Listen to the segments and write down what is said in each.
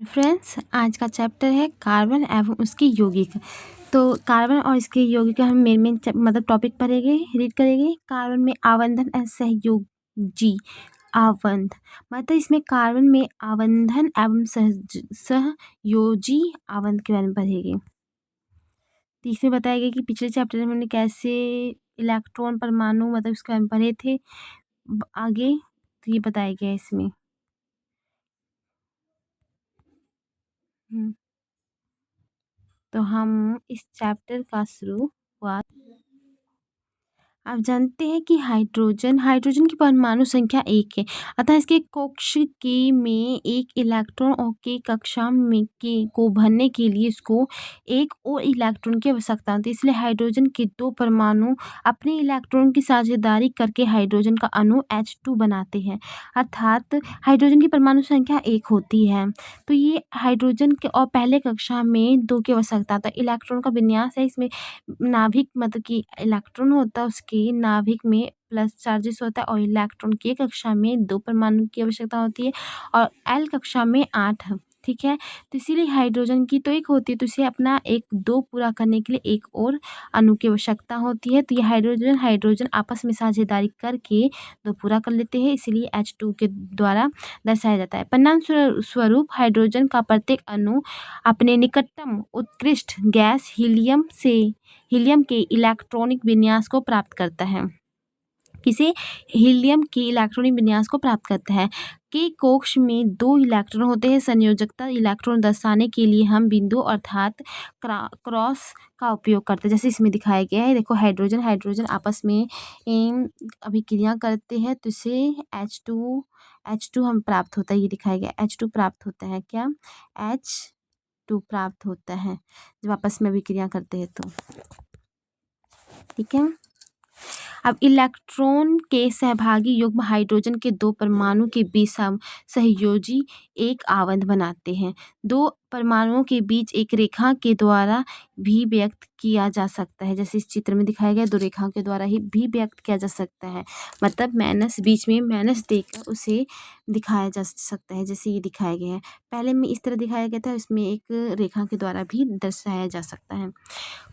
Friends, आज का chapter है कार्बन एवं उसके यौगिक। तो कार्बन और इसके यौगिक का हम मेन मतलब टॉपिक पढ़ेंगे, रीड करेंगे। कार्बन में आबंधन एवं सहयोजी आबंध, मतलब इसमें कार्बन में आबंधन एवं सहयोजी आबंध के बारे में पढ़ेंगे। तो इसमें बताया गया कि पिछले चैप्टर में हमने कैसे इलेक्ट्रॉन परमाणु मतलब उसके बारे में पढ़े थे आगे, तो ये बताया गया है इसमें। तो हम इस चैप्टर का शुरुआत। आप जानते हैं कि हाइड्रोजन की परमाणु संख्या 1 है, अतः इसके कक्ष के में एक इलेक्ट्रॉन और के कक्षा में के को भरने के लिए इसको एक और इलेक्ट्रॉन की आवश्यकता होती है। इसलिए हाइड्रोजन के दो परमाणु अपने इलेक्ट्रॉन की साझेदारी करके हाइड्रोजन का अणु H2 बनाते हैं, अर्थात हाइड्रोजन की परमाणु संख्या 1 होती है। तो ये हाइड्रोजन के और पहले कक्षा में 2 की आवश्यकता होता है। इलेक्ट्रॉन का विन्यास है, इसमें नाभिक मतलब कि इलेक्ट्रॉन होता है, उसके नाभिक में प्लस चार्जेस होता है और इलेक्ट्रॉन की कक्षा में 2 परमाणु की आवश्यकता होती है और एल कक्षा में 8। ठीक है, तो इसीलिए हाइड्रोजन की तो 1 होती है, तो इसे अपना 1-2 पूरा करने के लिए एक और अणु की आवश्यकता होती है। तो ये हाइड्रोजन आपस में साझेदारी करके 2 पूरा कर लेते हैं, इसीलिए H2 के द्वारा दर्शाया जाता है। परिणाम स्वरूप हाइड्रोजन का प्रत्येक अणु अपने निकटतम उत्कृष्ट गैस हीलियम के इलेक्ट्रॉनिक विन्यास को प्राप्त करता है। किसे? हीलियम के इलेक्ट्रॉनिक विन्यास को प्राप्त करता है। के कक्ष में 2 इलेक्ट्रॉन होते हैं। संयोजकता इलेक्ट्रॉन दर्शाने के लिए हम बिंदु अर्थात क्रॉस का उपयोग करते हैं, जैसे इसमें दिखाया गया है। देखो, हाइड्रोजन आपस में अभिक्रिया करते हैं, तो इसे H2 हम प्राप्त होता है, ये दिखाया गया H2 प्राप्त होता है। क्या? H2 प्राप्त होता है जब आपस में अभिक्रिया करते हैं तो। ठीक है, अब इलेक्ट्रॉन के सहभागी युग्म हाइड्रोजन के 2 परमाणु के बीच सहयोजी एक आबंध बनाते हैं। 2 परमाणुओं के बीच एक रेखा के द्वारा भी व्यक्त किया जा सकता है, जैसे इस चित्र में दिखाया गया 2 रेखाओं के द्वारा ही भी व्यक्त किया जा सकता है, मतलब माइनस बीच में माइनस देकर उसे दिखाया जा सकता है, जैसे ये दिखाया गया है। पहले में इस तरह दिखाया गया था, इसमें एक रेखा के द्वारा भी दर्शाया जा सकता है।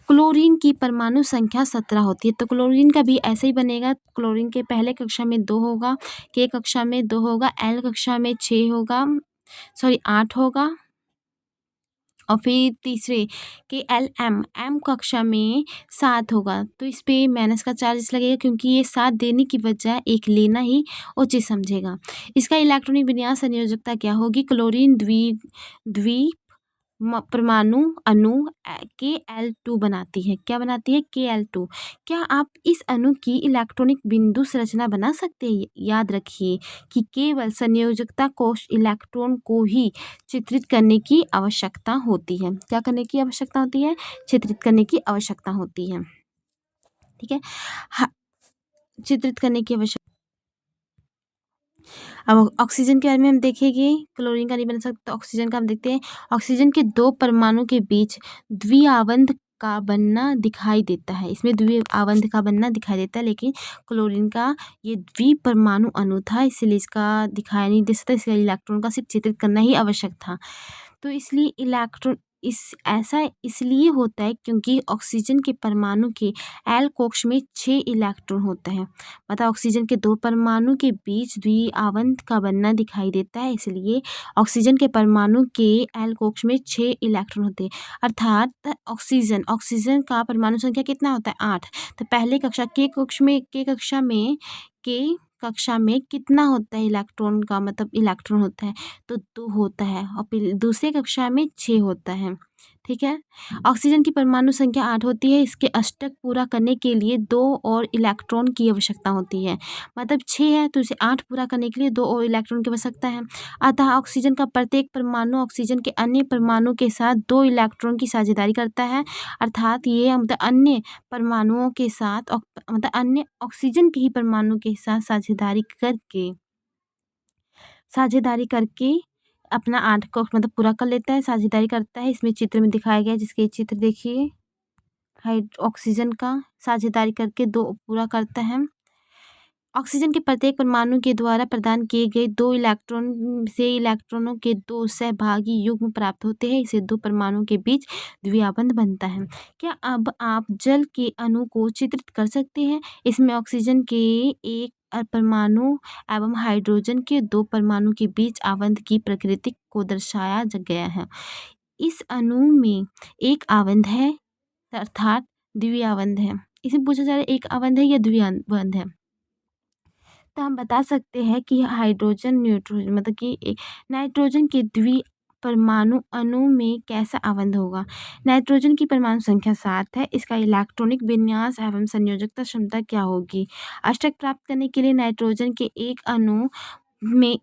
क्लोरीन की परमाणु संख्या 17 होती है, तो क्लोरीन का भी ऐसे ही बनेगा। क्लोरीन के पहले कक्षा में 2 होगा, के कक्षा में 2 होगा, एल कक्षा में 6 होगा, 8 होगा, और फिर तीसरे के एम कक्षा में 7 होगा। तो इस पे माइनस का चार्ज लगेगा, क्योंकि ये 7 देने की बजाय 1 लेना ही उचित समझेगा। इसका इलेक्ट्रॉनिक विन्यास संयोजकता क्या होगी? क्लोरीन द्वि परमाणु अणु Kl2 बनाती है। क्या बनाती है? Kl2। क्या आप इस अणु की इलेक्ट्रॉनिक बिंदु संरचना बना सकते हैं? याद रखिए कि केवल संयोजकता कोश इलेक्ट्रॉन को ही चित्रित करने की आवश्यकता होती है। क्या करने की आवश्यकता होती है? चित्रित करने की आवश्यकता होती है। ठीक है, चित्रित करने की आवश्यकता। अब ऑक्सीजन के बारे में हम देखेंगे, क्लोरीन का नहीं बन सकता, तो ऑक्सीजन का हम देखते हैं। ऑक्सीजन के 2 परमाणु के बीच द्विआबंध का बनना दिखाई देता है, इसमें द्विआबंध का बनना दिखाई देता है, लेकिन क्लोरीन का ये द्विपरमाणु अणु था, इसलिए इसका दिखाई नहीं दे सकता, इसलिए इलेक्ट्रॉन का सिर्फ चित्रित करना ही आवश्यक था। तो इसलिए इलेक्ट्रॉन ऐसा इसलिए होता है क्योंकि ऑक्सीजन के परमाणु के एल कक्ष में 6 इलेक्ट्रॉन होता है, मतलब ऑक्सीजन के 2 परमाणु के बीच द्विआबंध का बनना दिखाई देता है, इसलिए ऑक्सीजन के परमाणु के एल कक्ष में 6 इलेक्ट्रॉन होते हैं, अर्थात ऑक्सीजन का परमाणु संख्या कितना होता है? 8। तो पहले कक्षा के कक्षा में कितना होता है इलेक्ट्रॉन का, मतलब इलेक्ट्रॉन होता है तो 2 होता है, और फिर दूसरे कक्षा में 6 होता है। ठीक है, ऑक्सीजन की परमाणु संख्या 8 होती है, इसके अष्टक पूरा करने के लिए 2 और इलेक्ट्रॉन की आवश्यकता होती है, मतलब 6 है तो इसे 8 पूरा करने के लिए 2 और इलेक्ट्रॉन की आवश्यकता है। अतः ऑक्सीजन का प्रत्येक परमाणु ऑक्सीजन के अन्य परमाणु के साथ 2 इलेक्ट्रॉन की साझेदारी करता है, अर्थात ये मतलब अन्य परमाणुओं के साथ मतलब अन्य ऑक्सीजन के ही परमाणु के साथ साझेदारी करके अपना 8 को मतलब पूरा कर लेता है, साझेदारी करता है। इसमें चित्र में दिखाया गया है, जिसके चित्र देखिए, ऑक्सीजन का साझेदारी करके 2 पूरा करता है। ऑक्सीजन के प्रत्येक परमाणु के द्वारा प्रदान किए गए 2 इलेक्ट्रॉन से इलेक्ट्रॉनों के 2 सहभागी युग्म प्राप्त होते हैं। इसे 2 परमाणुओं के बीच द्विआबंध बनता है। क्या अब आप जल के अणु को चित्रित कर सकते हैं? इसमें ऑक्सीजन के एक परमाणु एवं हाइड्रोजन के 2 परमाणु के बीच आबंध की प्रकृति को दर्शाया गया है। इस अणु में एक आबंध है अर्थात द्विआबंध है। इसमें पूछा जा रहा है एक आबंध है या द्विआबंध है। तो हम बता सकते हैं कि हाइड्रोजन न्यूट्रोजन मतलब कि नाइट्रोजन के परमाणु अणु में कैसा आबंध होगा। नाइट्रोजन की परमाणु संख्या 7 है। इसका इलेक्ट्रॉनिक विन्यास एवं संयोजकता क्षमता क्या होगी। अष्टक प्राप्त करने के लिए नाइट्रोजन के एक अणु में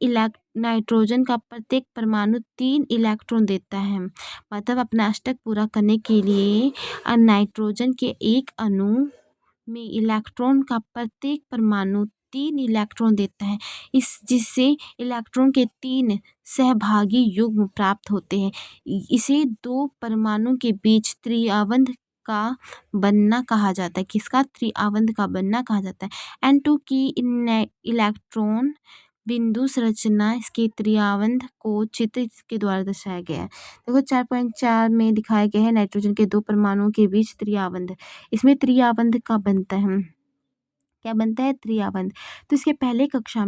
नाइट्रोजन का प्रत्येक परमाणु 3 इलेक्ट्रॉन देता है। मतलब अपना अष्टक पूरा करने के लिए नाइट्रोजन के एक अणु में इलेक्ट्रॉन का प्रत्येक परमाणु 3 इलेक्ट्रॉन देता है। जिससे इलेक्ट्रॉन के 3 सहभागी युग्म प्राप्त होते हैं। इसे 2 परमाणु के बीच त्रिआबंध का बनना कहा जाता है। किसका? त्रिआबंध का बनना कहा जाता है। N2 की इलेक्ट्रॉन बिंदु संरचना इसके त्रिआबंध को चित्र के द्वारा दर्शाया गया है। देखो 4.4 में दिखाया गया है नाइट्रोजन के 2 परमाणुओं के बीच त्रिआबंध। इसमें त्रिआबंध का बनता है, क्या बनता है? त्रिआबंध। तो इसके पहले कक्षा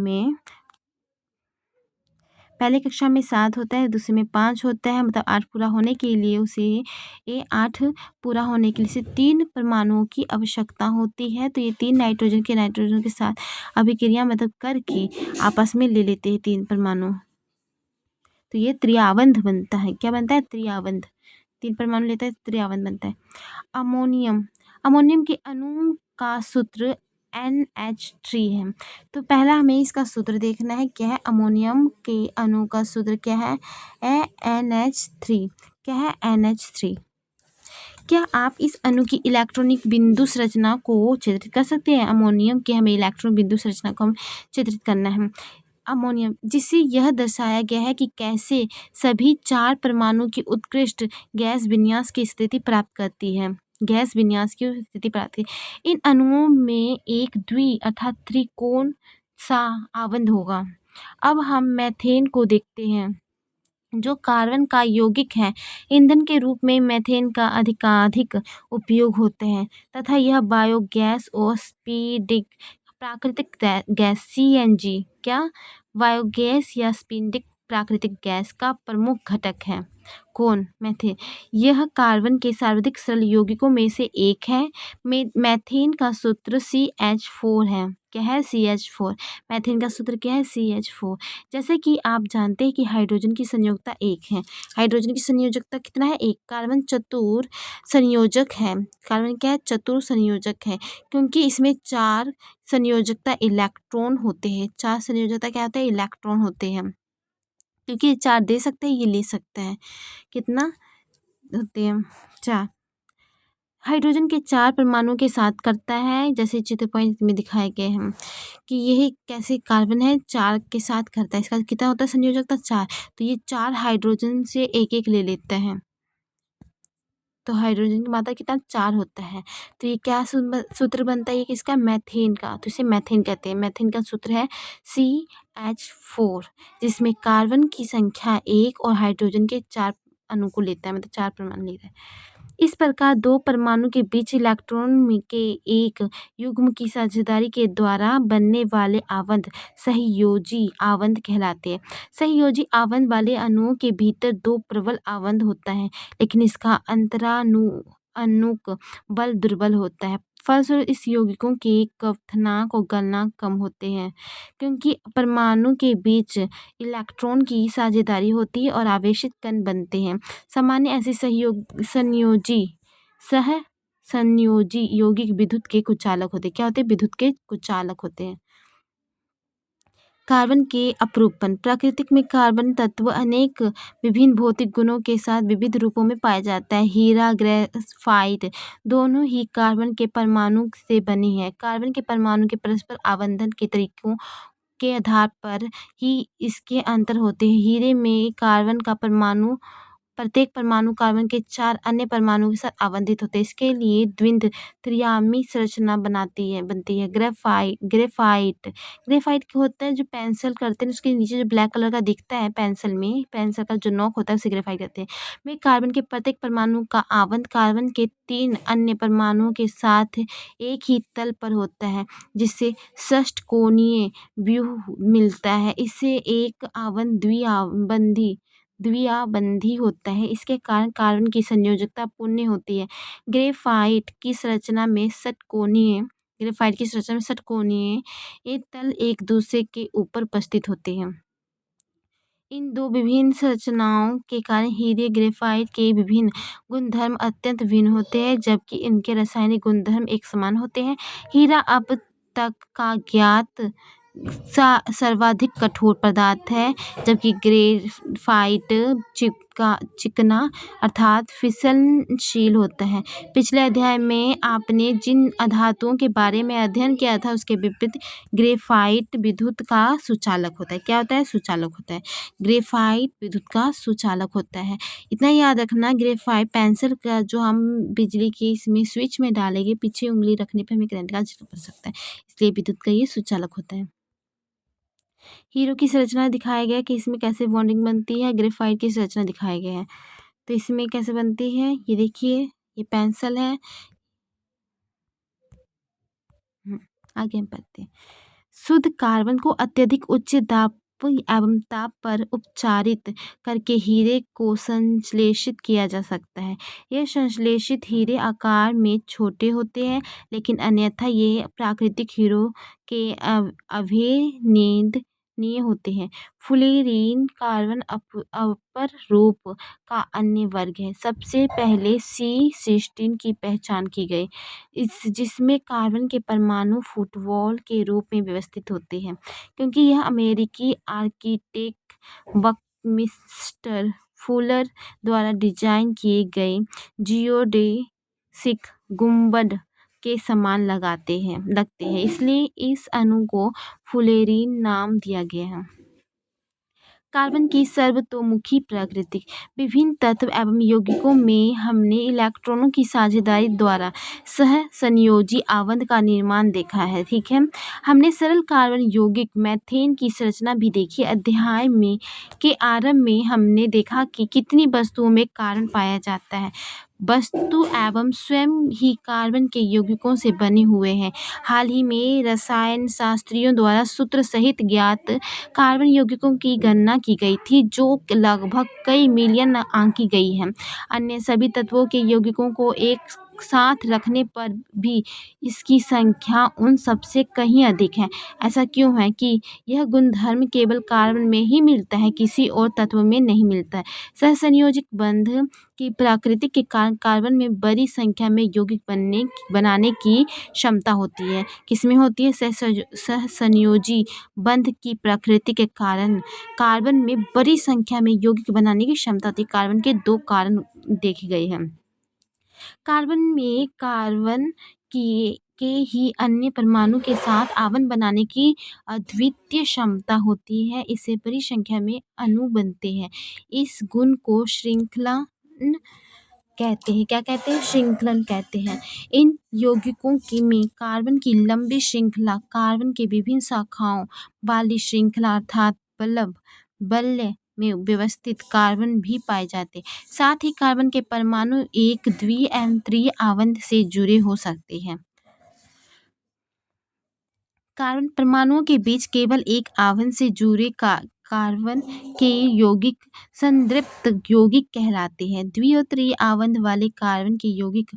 में 7 होता है, दूसरे में 5 होता है। मतलब 8 पूरा होने के लिए उसे 8 पूरा होने के लिए इसे 3 परमाणुओं की आवश्यकता होती है। तो ये 3 नाइट्रोजन के साथ अभिक्रिया मतलब करके आपस में ले लेते हैं 3 परमाणु। तो ये त्रिआबंध बनता है। क्या बनता है? त्रिआबंध। 3 परमाणु लेता है, त्रिआबंध बनता है। अमोनियम के अणु का सूत्र NH3 है। तो पहला हमें इसका सूत्र देखना है क्या है। अमोनियम के अणु का सूत्र क्या है? NH3। क्या है? NH3। क्या आप इस अणु की इलेक्ट्रॉनिक बिंदु संरचना को चित्रित कर सकते हैं? अमोनियम के हमें इलेक्ट्रॉन बिंदु संरचना को हम चित्रित करना है। अमोनियम जिससे यह दर्शाया गया है कि कैसे सभी 4 परमाणु की उत्कृष्ट गैस विन्यास की स्थिति प्राप्त करती है। गैस विन्यास की स्थिति प्राप्त की इन अणुओं में एक अर्थात त्रिकोण सा आबंध होगा। अब हम मेथेन को देखते हैं जो कार्बन का यौगिक है। ईंधन के रूप में मेथेन का अधिकाधिक उपयोग होते हैं तथा यह बायोगैस और स्पीडिक प्राकृतिक गैस CNG क्या बायोगैस या स्पीडिक प्राकृतिक गैस का प्रमुख घटक है। कौन? मेथेन। यह कार्बन के सर्वाधिक सरल यौगिकों में से एक है। मेथेन का सूत्र CH4 है। क्या है? CH4। मेथेन का सूत्र क्या है? CH4। जैसे कि आप जानते हैं कि हाइड्रोजन की संयोजकता 1 है। हाइड्रोजन की संयोजकता कितना है? 1। कार्बन चतुर संयोजक है। कार्बन क्या है? चतुर संयोजक है क्योंकि इसमें 4 संयोजकता इलेक्ट्रॉन होते हैं। 4 संयोजकता क्या होता है? इलेक्ट्रॉन होते हैं क्योंकि ये 4 दे सकते हैं, ये ले सकता है। कितना होते हैं? 4। हाइड्रोजन के 4 परमाणुओं के साथ करता है जैसे चित्र पॉइंट में दिखाए गए हैं कि यही कैसे कार्बन है 4 के साथ करता है। इसका कितना होता है संयोजकता? 4। तो ये 4 हाइड्रोजन से एक ले लेता है। तो हाइड्रोजन की मात्रा कितना? 4 होता है। तो ये क्या सूत्र बनता है? ये किसका? मेथेन का। तो इसे मेथेन कहते हैं। मेथेन का सूत्र है CH4 जिसमें कार्बन की संख्या 1 और हाइड्रोजन के 4 अणु को लेता है मतलब 4 परमाणु लेता है। इस प्रकार 2 परमाणु के बीच इलेक्ट्रॉन के एक युग्म की साझेदारी के द्वारा बनने वाले आबंध सहयोजी आबंध कहलाते हैं। सहयोजी आबंध वाले अणुओं के भीतर 2 प्रबल आबंध होता है लेकिन इसका अंतरानुक बल दुर्बल होता है। फलस्वरूप इस यौगिकों के क्वथनांक और गलनांक कम होते हैं क्योंकि परमाणु के बीच इलेक्ट्रॉन की साझेदारी होती है और आवेशित कण बनते हैं। सामान्य ऐसे संयोजी यौगिक विद्युत के कुचालक होते हैं। क्या होते हैं? विद्युत के कुचालक होते हैं। कार्बन के अपरूपण। प्रकृति में कार्बन तत्व अनेक विभिन्न भौतिक गुणों के साथ विविध रूपों में पाया जाता है। हीरा ग्रेफाइट दोनों ही कार्बन के परमाणु से बने हैं। कार्बन के परमाणु के परस्पर आवंधन के तरीकों के आधार पर ही इसके अंतर होते हैं। हीरे में कार्बन का परमाणु प्रत्येक परमाणु कार्बन के 4 अन्य परमाणुओं के साथ आवंधित होते हैं। इसके लिए द्विंद त्रियामी संरचना बनती है। ग्रेफाइट क्या होता है, जो पेंसिल करते हैं उसके नीचे जो ब्लैक कलर का दिखता है पेंसिल में, पेंसिल का जो नोक होता है उसे ग्रेफाइट कहते हैं। में कार्बन के प्रत्येक परमाणु का आवंत कार्बन के 3 अन्य परमाणुओं के साथ एक ही तल पर होता है, जिससे षष्ठकोणीय व्यूह मिलता है। इससे एक आवंत द्विआबंधी होता है। इसके कारण कार्बन की संयोजकता पुण्य होती है। ग्रेफाइट की संरचना में षटकोणीय ये तल एक दूसरे के ऊपर उपस्थित होते हैं। इन दो विभिन्न संरचनाओं के कारण हीरे ग्रेफाइट के विभिन्न गुणधर्म अत्यंत भिन्न होते हैं, जबकि इनके रासायनिक गुणधर्म एक समान होते हैं। हीरा अब तक का ज्ञात सर्वाधिक कठोर पदार्थ है, जबकि ग्रेफाइट चिकना अर्थात फिसलनशील होता है। पिछले अध्याय में आपने जिन धातुओं के बारे में अध्ययन किया था उसके विपरीत ग्रेफाइट विद्युत का सुचालक होता है। क्या होता है? सुचालक होता है। ग्रेफाइट विद्युत का सुचालक होता है। इतना याद रखना, ग्रेफाइट पेंसिल का जो हम बिजली की इसमें स्विच में डालेंगे, पीछे उंगली रखने पर हमें करंट का झटका पड़ सकता है, इसलिए विद्युत का ये सुचालक होता है। हीरो की संरचना दिखाया गया कि इसमें कैसे बॉन्डिंग बनती है। ग्रेफाइट की संरचना दिखाया गया है, तो इसमें कैसे बनती है ये देखिए, ये पेंसिल है। आगे हम पढ़ते हैं। शुद्ध कार्बन को अत्यधिक उच्च दाब एवं ताप पर उपचारित करके हीरे को संश्लेषित किया जा सकता है। यह संश्लेषित हीरे आकार में छोटे होते हैं, लेकिन अन्यथा ये प्राकृतिक हीरो के अभेदनीय होते हैं। फ्लोरीन कार्बन अपर रूप का अन्य वर्ग है। सबसे पहले C16 की पहचान की गई, जिसमें कार्बन के परमाणु फुटबॉल के रूप में व्यवस्थित होते हैं, क्योंकि यह अमेरिकी आर्किटेक्ट बकमिस्टर फुलर द्वारा डिजाइन किए गए जियोडेसिक गुंबद के समान लगते हैं, इसलिए इस अणु को फ्लोरीन नाम दिया गया है। कार्बन की सर्वतोमुखी प्रकृति। विभिन्न तत्व एवं यौगिकों में हमने इलेक्ट्रॉनों की साझेदारी द्वारा सहसंयोजी आवंत का निर्माण देखा है। ठीक है, हमने सरल कार्बन यौगिक मीथेन की संरचना भी देखी। अध्याय के आरंभ में हमने देखा कि कितनी वस्तुओं में कार्बन पाया जाता है। वस्तु एवं स्वयं ही कार्बन के यौगिकों से बने हुए हैं। हाल ही में रसायन शास्त्रियों द्वारा सूत्र सहित ज्ञात कार्बन यौगिकों की गणना की गई थी, जो लगभग कई मिलियन आंकी गई है। अन्य सभी तत्वों के यौगिकों को एक साथ रखने पर भी इसकी संख्या उन सबसे कहीं अधिक है। ऐसा क्यों है कि यह गुणधर्म केवल कार्बन में ही मिलता है, किसी और तत्व में नहीं मिलता है। सहसंयोजक बंध की प्रकृति के कारण कार्बन में बड़ी संख्या में यौगिक बनाने की क्षमता होती है। किसमें होती है? सहसंयोजी बंध की प्रकृति के कारण कार्बन में बड़ी संख्या में यौगिक बनाने की क्षमता होती है। कार्बन के 2 कारण देखे गए हैं। कार्बन में कार्बन के ही अन्य परमाणु के साथ आवंत बनाने की अद्वितीय क्षमता होती है। इससे बड़ी संख्या में अणु बनते हैं। इस गुण को श्रृंखलन कहते हैं। क्या कहते हैं? श्रृंखलन कहते हैं। इन यौगिकों में कार्बन की लंबी श्रृंखला, कार्बन के विभिन्न शाखाओं वाली श्रृंखला अर्थात बल्य में व्यवस्थित कार्बन भी पाए जाते हैं। साथ ही कार्बन के परमाणु एक द्वि एवं त्रि आवंत से जुड़े हो सकते हैं। कार्बन परमाणुओं के बीच केवल एक आवंत से जुड़े कार्बन के यौगिक संतृप्त यौगिक कहलाते हैं। द्वि और त्रि आवंत वाले कार्बन के यौगिक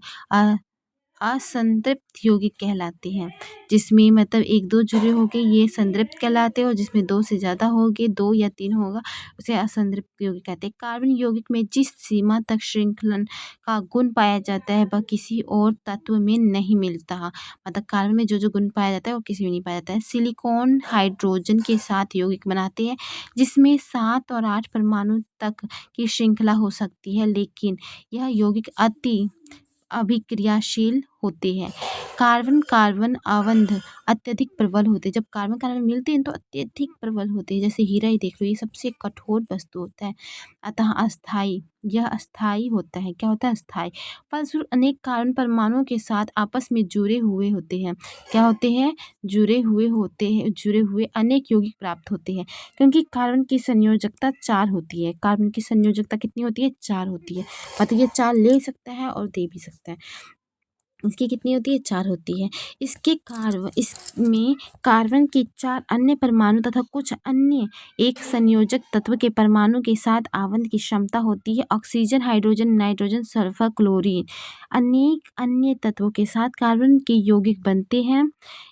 असंतृप्त यौगिक कहलाते हैं। जिसमें मतलब 1-2 जुड़े होंगे ये संतृप्त कहलाते हैं, और जिसमें 2 से ज़्यादा होंगे, 2 या 3 होगा, उसे असंतृप्त यौगिक कहते हैं। कार्बन यौगिक में जिस सीमा तक श्रृंखलन का गुण पाया जाता है वह किसी और तत्व में नहीं मिलता। मतलब कार्बन में जो जो गुण पाया जाता है वो किसी में नहीं पाया जाता है। सिलिकॉन हाइड्रोजन के साथ यौगिक बनाते हैं, जिसमें 7 और 8 परमाणु तक की श्रृंखला हो सकती है, लेकिन यह यौगिक अति अभिक्रियाशील होते हैं। कार्बन कार्बन आवंध अत्यधिक प्रबल होते हैं। जब कार्बन कार्बन मिलते हैं तो अत्यधिक प्रबल होते हैं। जैसे हीरा ही देख लो, ये सबसे कठोर वस्तु होता है, अतः अस्थाई, यह अस्थाई होता है। क्या होता है? अस्थाई। फलस्वरूप अनेक कार्बन परमाणुओं के साथ आपस में जुड़े हुए होते हैं। क्या होते हैं? जुड़े हुए होते हैं। जुड़े हुए अनेक यौगिक प्राप्त होते हैं, क्योंकि कार्बन की संयोजकता 4 होती है। कार्बन की संयोजकता कितनी होती है? 4 होती है। मतलब ये 4 ले सकता है और दे भी सकता है। इसकी कितनी होती है? 4 होती है। इसमें कार्बन के 4 अन्य परमाणु तथा कुछ अन्य एक संयोजक तत्व के परमाणु के साथ आवंध की क्षमता होती है। Oxygen, hydrogen, nitrogen, sulphur, chlorine, अनेक अन्य तत्वों के साथ कार्बन के यौगिक बनते हैं।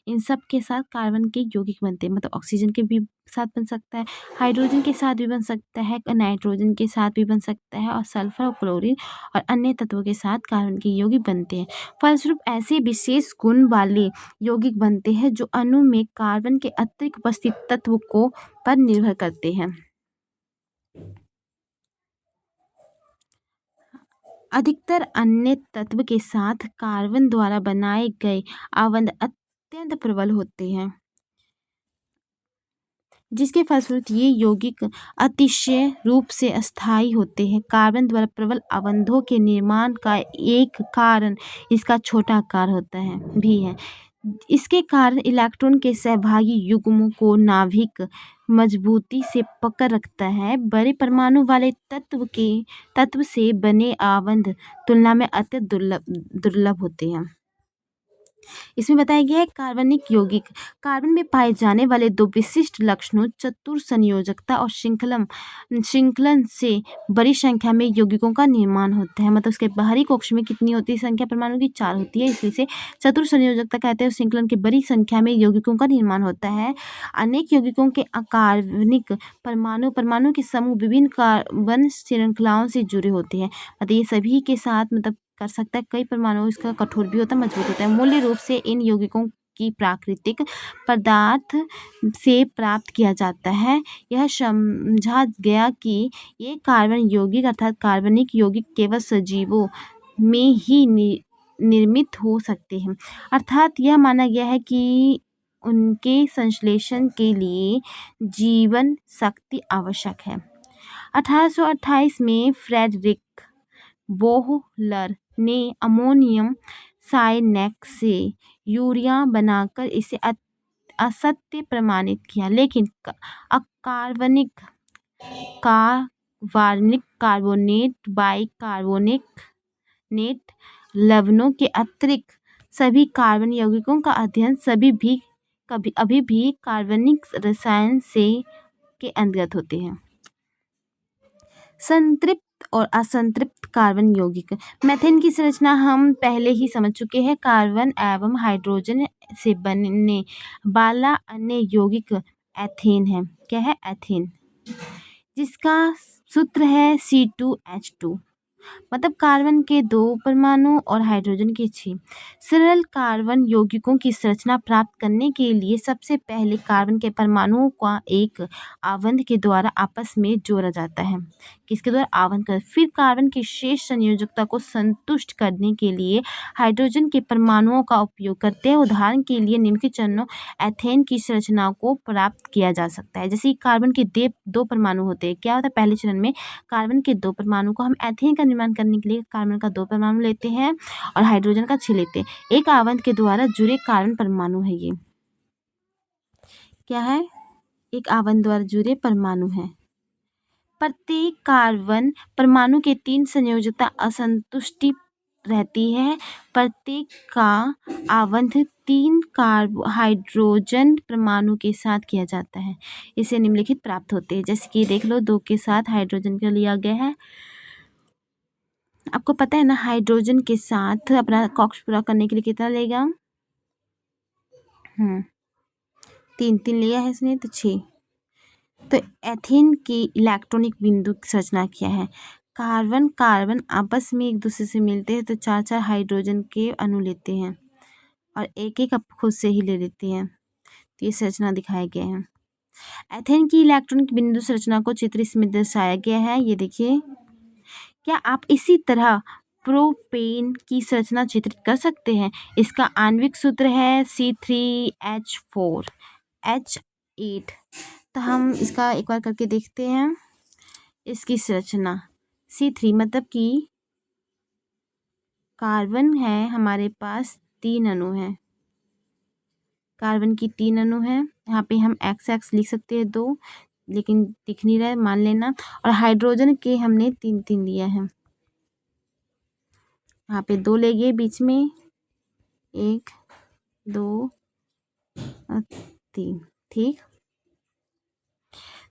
इन सब के साथ कार्बन के यौगिक बनते हैं, मतलब ऑक्सीजन के भी साथ बन सकता है, हाइड्रोजन के साथ भी बन सकता है, नाइट्रोजन के साथ भी बन सकता है, और सल्फर और क्लोरीन और अन्य तत्वों के साथ कार्बन के यौगिक बनते हैं। फलस्वरूप ऐसे विशेष गुण वाले यौगिक बनते हैं जो अणु में कार्बन के अतिरिक्त उपस्थित तत्व को पर निर्भर करते हैं। अधिकतर अन्य तत्व के साथ कार्बन द्वारा बनाए गए आवंध अत्यंत प्रबल होते हैं, जिसके फलस्वरूप ये यौगिक अतिशय रूप से अस्थायी होते हैं। कार्बन द्वारा प्रबल आवंधों के निर्माण का एक कारण इसका छोटा आकार होता है भी है। इसके कारण इलेक्ट्रॉन के सहभागी युग्मों को नाभिक मजबूती से पकड़ रखता है। बड़े परमाणु वाले तत्व से बने आवंध तुलना में अत्यंत दुर्लभ होते हैं। इसमें बताया गया है कार्बनिक यौगिक। कार्बन में पाए जाने वाले 2 विशिष्ट लक्षणों चतुर संयोजकता और श्रृंखलन से बड़ी संख्या में यौगिकों का निर्माण होता है। मतलब उसके बाहरी कक्ष में कितनी होती है संख्या परमाणु की? 4 होती है, इसलिए से चतुर संयोजकता कहते हैं। श्रृंखलन की बड़ी संख्या में यौगिकों का निर्माण होता है। अनेक यौगिकों के कार्बनिक परमाणु के समूह विभिन्न कार्बन श्रृंखलाओं से जुड़े होते हैं। मतलब ये सभी के साथ मतलब कर सकता है, कई परमाणु इसका कठोर भी होता है, मजबूत होता है। मूल्य रूप से इन यौगिकों की प्राकृतिक पदार्थ से प्राप्त किया जाता है। यह समझा गया कि ये कार्बन यौगिक अर्थात कार्बनिक यौगिक केवल सजीवों में ही निर्मित हो सकते हैं। अर्थात यह माना गया है कि उनके संश्लेषण के लिए जीवन शक्ति आवश्यक है। 1828 में फ्रेडरिक बोहलर ने अमोनियम साइनेट से यूरिया बनाकर इसे असत्य प्रमाणित किया, लेकिन अकार्बनिक कार्बोनेट, बाइकार्बोनेट लवणों के अतिरिक्त सभी कार्बन यौगिकों का अध्ययन अभी भी कार्बनिक रसायन के अंतर्गत होते हैं। संतृप्त और असंतृप्त कार्बन यौगिक। मीथेन की संरचना हम पहले ही समझ चुके हैं। कार्बन एवं हाइड्रोजन से बनने वाला अन्य यौगिक एथेन है। क्या है? एथेन, जिसका सूत्र है C2H2। मतलब कार्बन के 2 परमाणु और हाइड्रोजन के 6। सरल कार्बन यौगिकों की संरचना प्राप्त करने के लिए सबसे पहले कार्बन के परमाणुओं का एक आवंध के द्वारा आपस में जोड़ा जाता है। किसके द्वारा? आवंध कर। फिर कार्बन की शेष संयोजकता को संतुष्ट करने के लिए हाइड्रोजन के परमाणुओं का उपयोग करते हैं। उदाहरण के लिए निम्नलिखित चरणों एथेन की संरचना को प्राप्त किया जा सकता है। जैसे कार्बन के 2 परमाणु होते हैं। क्या होता है? पहले चरण में कार्बन के 2 परमाणु को हम एथेन का निर्माण करने के लिए कार्बन का 2 परमाणु लेते हैं और हाइड्रोजन का 6 लेते हैं। एक आवंध के द्वारा जुड़े कार्बन परमाणु है। ये क्या है? एक आवंध द्वारा जुड़े परमाणु है। प्रत्येक कार्बन परमाणु के 3 संयोजकता असंतुष्टि रहती है। प्रत्येक का आवंध 3 हाइड्रोजन परमाणु के साथ किया जाता है। इसे निम्नलिखित प्राप्त होते हैं। जैसे कि देख लो, 2 के साथ हाइड्रोजन का लिया गया है। आपको पता है ना, हाइड्रोजन के साथ अपना कक्ष पूरा करने के लिए कितना लेगा? 3 लिया है इसने, तो 6। तो एथेन की इलेक्ट्रॉनिक बिंदु की संरचना क्या है? कार्बन आपस में एक दूसरे से मिलते हैं तो 4 हाइड्रोजन के अणु लेते हैं और एक आप खुद से ही ले लेते हैं। तो ये संरचना दिखाए गए हैं। एथेन की इलेक्ट्रॉनिक बिंदु संरचना को चित्र इसमें दर्शाया गया है। ये देखिए, क्या आप इसी तरह प्रोपेन की संरचना चित्रित कर सकते हैं। इसका आणविक सूत्र है C3H4H8। तो हम इसका एक बार करके देखते हैं। इसकी संरचना C3 मतलब कि कार्बन है हमारे पास 3 अणु हैं। कार्बन की 3 अणु हैं। यहाँ पे हम XX लिख सकते हैं 2, लेकिन दिख नहीं रहा है, मान लेना। और हाइड्रोजन के हमने 3 लिया है। यहाँ पे 2 ले गए बीच में, 1 2 और 3। ठीक,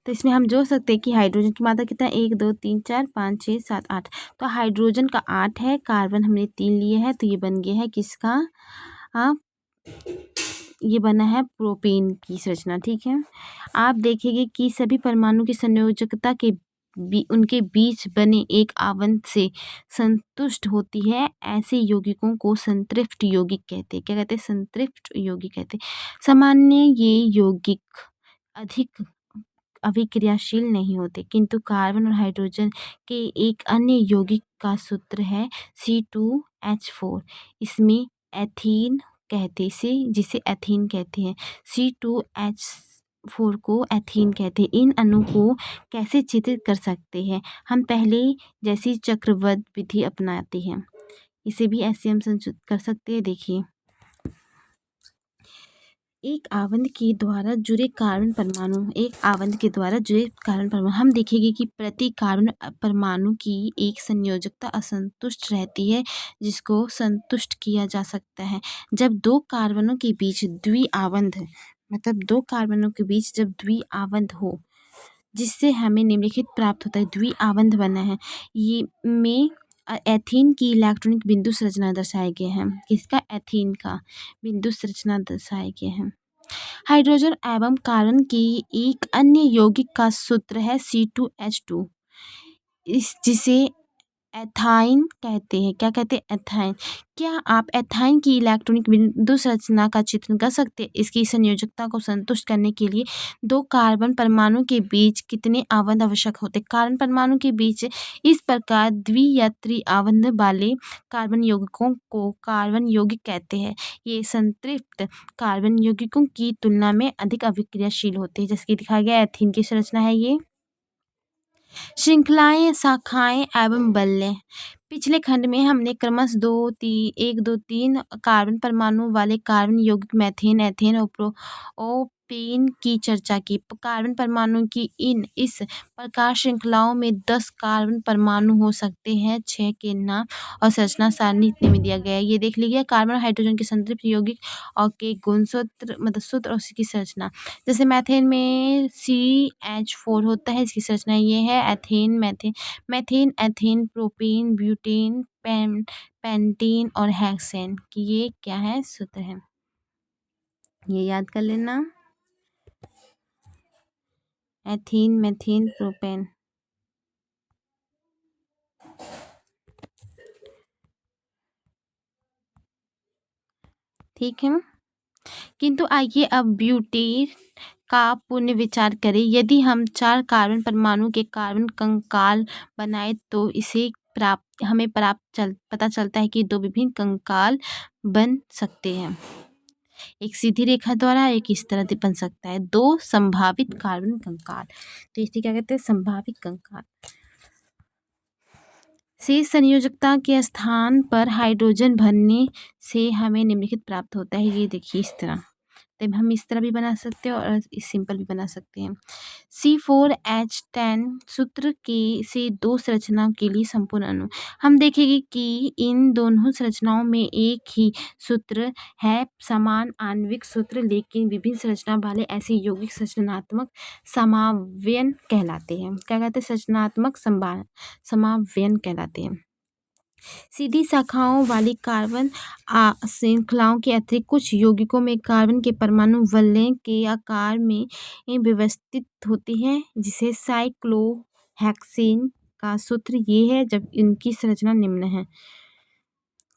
तो इसमें हम जोड़ सकते हैं कि हाइड्रोजन की मात्रा कितना है, 1 2 3 4 5 6 7 8। तो हाइड्रोजन का 8 है, कार्बन हमने 3 लिए है, तो ये बन गया है किसका, ये बना है प्रोपेन की संरचना। ठीक है, आप देखेंगे कि सभी परमाणु की संयोजकता के उनके बीच बने एक आवंत से संतुष्ट होती है। ऐसे यौगिकों को संतृप्त यौगिक कहते हैं। क्या कहते हैं, संतृप्त यौगिक कहते हैं। सामान्य ये यौगिक अधिक अभिक्रियाशील नहीं होते, किंतु कार्बन और हाइड्रोजन के एक अन्य यौगिक का सूत्र है C2H4। इसमें एथीन कहते से, जिसे एथीन कहते हैं। C2H4 को एथीन कहते हैं। इन अणु को कैसे चित्रित कर सकते हैं, हम पहले जैसी चक्रवृद्धि विधि अपनाते हैं। इसे भी ऐसे हम संचित कर सकते हैं। देखिए, एक आवंत के द्वारा जुड़े कार्बन परमाणु, हम देखेंगे कि प्रति कार्बन परमाणु की एक संयोजकता असंतुष्ट रहती है, जिसको संतुष्ट किया जा सकता है जब दो कार्बनों के बीच द्विआवंत, मतलब दो कार्बनों के बीच जब द्विआवंत हो, जिससे हमें निम्नलिखित प्राप्त होता है। द्विआवंत बना है, ये में एथीन की इलेक्ट्रॉनिक बिंदु संरचना दर्शाए गए हैं। किसका, एथीन का बिंदु संरचना दर्शाए गए हैं। हाइड्रोजन एवं कार्बन की एक अन्य यौगिक का सूत्र है C2H2, जिसे एथाइन कहते हैं। क्या कहते हैं, एथाइन। क्या आप एथाइन की इलेक्ट्रॉनिक बिंदु संरचना का चित्रण कर सकते हैं। इसकी संयोजकता को संतुष्ट करने के लिए दो कार्बन परमाणु के बीच कितने आवंत आवश्यक होते हैं। कार्बन परमाणु के बीच इस प्रकार द्वि या त्रिआवंत वाले कार्बन यौगिकों को कार्बन यौगिक कहते हैं। ये संतृप्त कार्बन यौगिकों की तुलना में अधिक अभिक्रियाशील होते हैं। जैसे कि दिखाया गया एथीन की संरचना है ये। श्रृंखलाएं, शाखाएं एवं बल्ले। पिछले खंड में हमने क्रमश 1 2 3 कार्बन परमाणु वाले कार्बन यौगिक मीथेन, एथेन और प्रोपेन की चर्चा की। कार्बन परमाणु की इस प्रकार श्रृंखलाओं में 10 कार्बन परमाणु हो सकते हैं। 6 के नाम और संरचना सारणी इतने में दिया गया है। ये देख लीजिए, कार्बन और हाइड्रोजन के संतृप्त यौगिक और के गुणसूत्र, मतलब सूत्र और उसकी संरचना। जैसे मैथेन में CH4 होता है, इसकी संरचना ये है। Ethane, methane, ethane, propane, butane, pentane और हेक्सेन की ये क्या है, सूत्र है। ये याद कर लेना, एथेन, मैथेन, प्रोपेन। ठीक है, किंतु आइए अब ब्यूटेन का पुनर्विचार करें। यदि हम 4 कार्बन परमाणु के कार्बन कंकाल बनाए तो हमें पता चलता है कि 2 विभिन्न कंकाल बन सकते हैं। एक सीधी रेखा द्वारा, एक इस तरह बन सकता है। 2 संभावित कार्बन कंकाल, तो इसे क्या कहते हैं, संभावित कंकाल। शेष संयोजकता के स्थान पर हाइड्रोजन भरने से हमें निम्नलिखित प्राप्त होता है। ये देखिए, इस तरह, तब हम इस तरह भी बना सकते हैं और सिंपल भी बना सकते हैं। C4H10 सूत्र से 2 संरचनाओं के लिए संपूर्ण अणु। हम देखेंगे कि इन दोनों संरचनाओं में एक ही सूत्र है, समान आणविक सूत्र, लेकिन विभिन्न संरचना वाले ऐसे यौगिक संरचनात्मक समावयन कहलाते हैं। क्या कहते हैं, संरचनात्मक समावयन कहलाते हैं। सीधी शाखाओं वाली कार्बन श्रृंखलाओं के अतिरिक्त कुछ यौगिकों में कार्बन के परमाणु वलय के आकार में व्यवस्थित होते हैं, जिसे साइक्लोहेक्सेन का सूत्र ये है, जब इनकी संरचना निम्न है।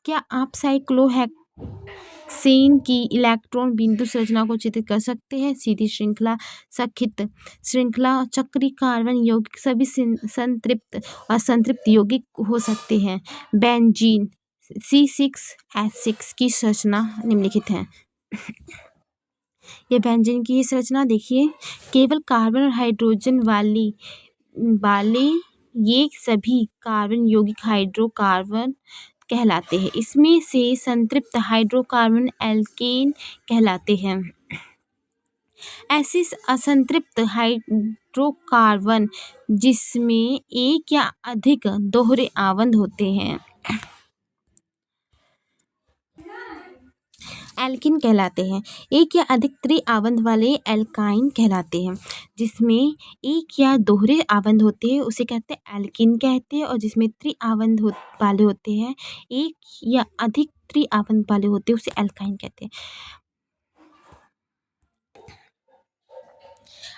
क्या आप साइक्लोहेक्सेन हेक्सेन की इलेक्ट्रॉन बिंदु संरचना को चित्रित कर सकते हैं। सीधी श्रृंखला, सखित श्रृंखला, चक्री कार्बन यौगिक सभी संतृप्त और असंतृप्त यौगिक हो सकते हैं। बेंजीन C6H6 की संरचना निम्नलिखित है। ये बेंजीन की संरचना देखिए, केवल कार्बन और हाइड्रोजन वाले ये सभी कार्बन यौगिक हाइड्रोकार्बन कहलाते हैं। इसमें से संतृप्त हाइड्रोकार्बन एल्केन कहलाते हैं। ऐसे असंतृप्त हाइड्रोकार्बन जिसमें एक या अधिक दोहरे आबंध होते हैं एल्किन कहलाते हैं। एक या अधिक त्रिआबंध वाले एल्काइन कहलाते हैं। जिसमें एक या दोहरे आबंध होते हैं उसे कहते हैं एल्किन कहते हैं, और जिसमें त्रिआबंध वाले होते हैं, एक या अधिक त्रिआबंध वाले होते हैं, उसे एल्काइन कहते हैं।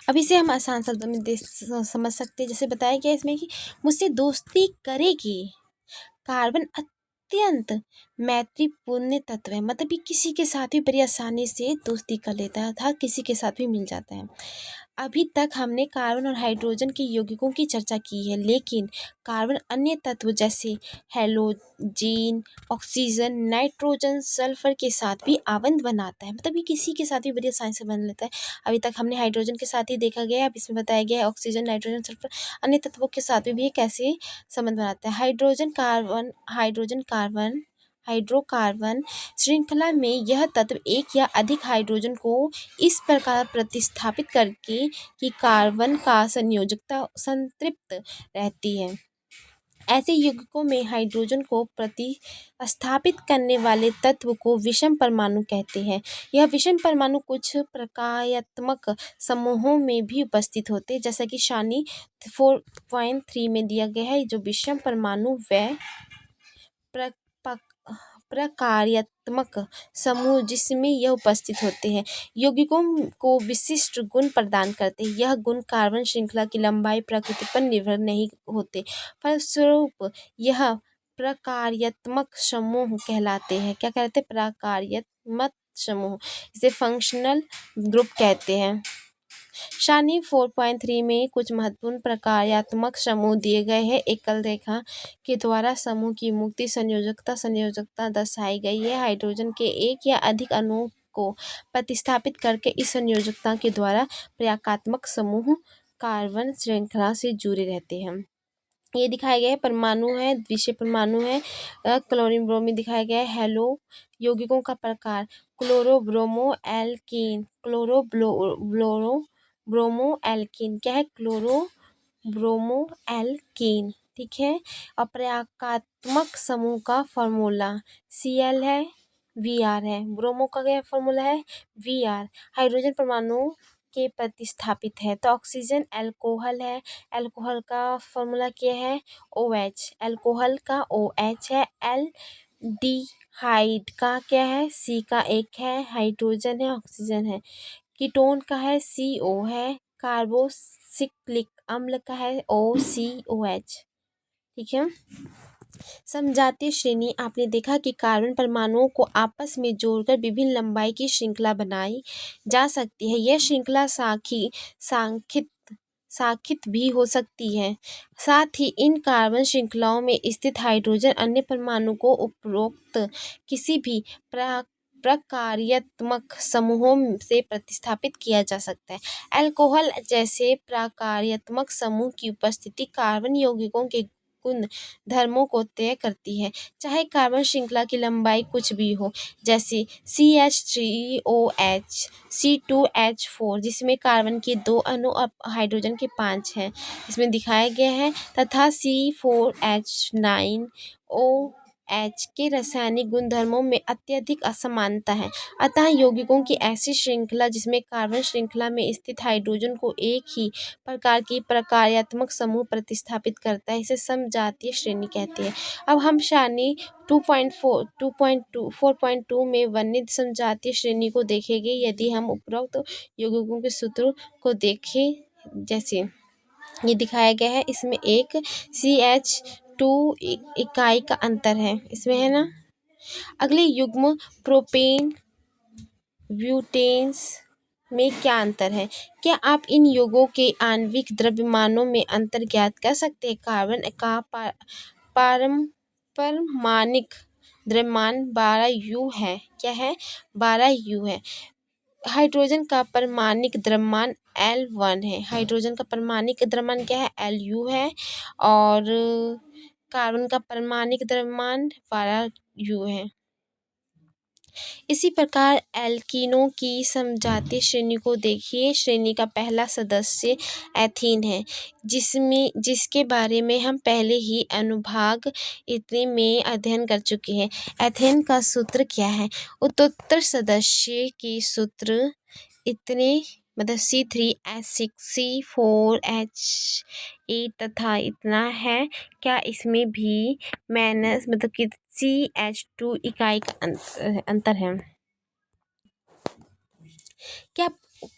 अब इसे हम आसान शब्दों में समझ सकते हैं। जैसे बताया गया इसमें कि मुझसे दोस्ती करेगी। कार्बन अत्यंत मैत्रीपूर्ण तत्व है, मतलब कि किसी के साथ भी बड़ी आसानी से दोस्ती कर लेता है, अर्थात किसी के साथ भी मिल जाता है। अभी तक हमने कार्बन और हाइड्रोजन के यौगिकों की चर्चा की है, लेकिन कार्बन अन्य तत्व जैसे हैलोजन, ऑक्सीजन, नाइट्रोजन, सल्फर के साथ भी आबंध बनाता है, मतलब ये किसी के साथ भी बड़ी आसानी से बन लेता है। अभी तक हमने हाइड्रोजन के साथ ही देखा गया है, अब इसमें बताया गया है ऑक्सीजन, नाइट्रोजन, सल्फर अन्य तत्वों के साथ भी कैसे संबंध बनाता है। हाइड्रोकार्बन श्रृंखला में यह तत्व एक या अधिक हाइड्रोजन को इस प्रकार प्रतिस्थापित करके कि कार्बन का संयोजकता संतृप्त रहती है। ऐसे यौगिकों में हाइड्रोजन को प्रतिस्थापित करने वाले तत्व को विषम परमाणु कहते हैं। यह विषम परमाणु कुछ प्रकार्यात्मक समूहों में भी उपस्थित होते हैं, जैसा कि सारणी 4.3 में दिया गया है। जो विषम परमाणु व प्रकार्यात्मक समूह जिसमें यह उपस्थित होते हैं, यौगिकों को विशिष्ट गुण प्रदान करते हैं। यह गुण कार्बन श्रृंखला की लंबाई प्रकृति पर निर्भर नहीं होते, फलस्वरूप यह प्रकार्यात्मक समूह कहलाते हैं। क्या कहते हैं? प्रकार्यात्मक समूह। इसे फंक्शनल ग्रुप कहते हैं। सारणी 4.3 में कुछ महत्वपूर्ण प्रकार्यात्मक समूह दिए गए हैं। एकल रेखा के द्वारा समूह की मुक्ति संयोजकता दर्शाई गई है। हाइड्रोजन के एक या अधिक अणुओं को प्रतिस्थापित करके इस संयोजकता के द्वारा प्रकार्यात्मक समूह कार्बन श्रृंखला से जुड़े रहते हैं। ये दिखाया गया है परमाणु है, द्वितीय परमाणु है। क्लोरीन ब्रोमीन दिखाया गया है। हेलो यौगिकों का प्रकार क्लोरोब्रोमो एल्कीन। ब्रोमो एल्कीन क्या है? क्लोरोब्रोमो एल्कीन, ठीक है। और प्रकार्यात्मक समूह का फॉर्मूला Cl है, Vr है। ब्रोमो का क्या फॉर्मूला है? Vr। हाइड्रोजन परमाणु के प्रतिस्थापित है। तो ऑक्सीजन अल्कोहल है, अल्कोहल का फॉर्मूला क्या है? OH। अल्कोहल का OH है। एल्डिहाइड का क्या है? C का एक है, हाइड्रोजन है, ऑक्सीजन है। कीटोन का है CO है। कार्बोक्सिलिक अम्ल का है OCOH, ठीक है। समजातीय श्रेणी, आपने देखा कि कार्बन परमाणुओं को आपस में जोड़कर विभिन्न लंबाई की श्रृंखला बनाई जा सकती है। यह श्रृंखला शाखित भी हो सकती है। साथ ही इन कार्बन श्रृंखलाओं में स्थित हाइड्रोजन अन्य परमाणु को उपरोक्त किसी भी प्रकार्यात्मक समूहों से प्रतिस्थापित किया जा सकता है। अल्कोहल जैसे प्रकार्यात्मक समूह की उपस्थिति कार्बन यौगिकों के गुण धर्मों को तय करती है, चाहे कार्बन श्रृंखला की लंबाई कुछ भी हो, जैसे CH3OH, C2H4 जिसमें कार्बन के 2 अणु और हाइड्रोजन के 5 हैं, इसमें दिखाया गया है, तथा C4H9OH के रासायनिक गुणधर्मों में अत्यधिक असमानता है। अतः यौगिकों की ऐसी श्रृंखला जिसमें कार्बन श्रृंखला में स्थित हाइड्रोजन को एक ही प्रकार की प्रकार्यात्मक समूह प्रतिस्थापित करता है, इसे समजातीय श्रेणी कहते हैं। अब हम सारणी 4.2 में वर्णित समजातीय श्रेणी को देखेंगे। यदि हम उपरोक्त यौगिकों के सूत्रों को देखें, जैसे ये दिखाया गया है, इसमें एक CH2 इकाई का अंतर है, इसमें है ना। अगले युग्म प्रोपेन ब्यूटेन्स में क्या अंतर है? क्या आप इन यौगिकों के आणविक द्रव्यमानों में अंतर ज्ञात कर सकते हैं? कार्बन का परमाणिक द्रव्यमान 12U है। क्या है? 12U है। हाइड्रोजन का परमाणिक द्रव्यमान L1 है। हाइड्रोजन का परमाणिक द्रव्यमान क्या है? Lu है। और कार्बन का परमाणिक द्रव्यमान 12U है। इसी प्रकार एल्कीनों की समजातीय श्रेणी को देखिए। श्रेणी का पहला सदस्य एथीन है, जिसके बारे में हम पहले ही अनुभाग इतने में अध्ययन कर चुके हैं। एथेन का सूत्र क्या है? उत्तरोत्तर सदस्य के सूत्र इतने मतलब C3H6C4H8 तथा इतना है। क्या इसमें भी माइनस मतलब कि CH2 इकाई का अंतर है? क्या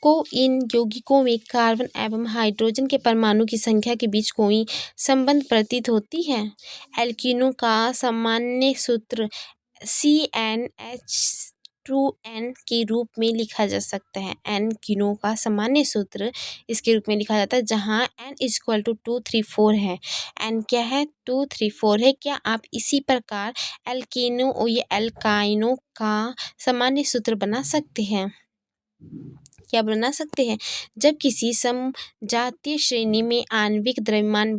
को इन यौगिकों में कार्बन एवं हाइड्रोजन के परमाणु की संख्या के बीच कोई संबंध प्रतीत होती है? एल्कीनों का सामान्य सूत्र CnH2n के रूप में लिखा जा सकता है। एल्कीनों का सामान्य सूत्र इसके रूप में लिखा जाता है, जहाँ n = 234 है। n क्या है? 234 है। क्या आप इसी प्रकार एल्कीनों और ये एल्काइनों का सामान्य सूत्र बना सकते हैं? क्या बना सकते हैं? जब किसी समजातीय श्रेणी में आणविक द्रव्यमान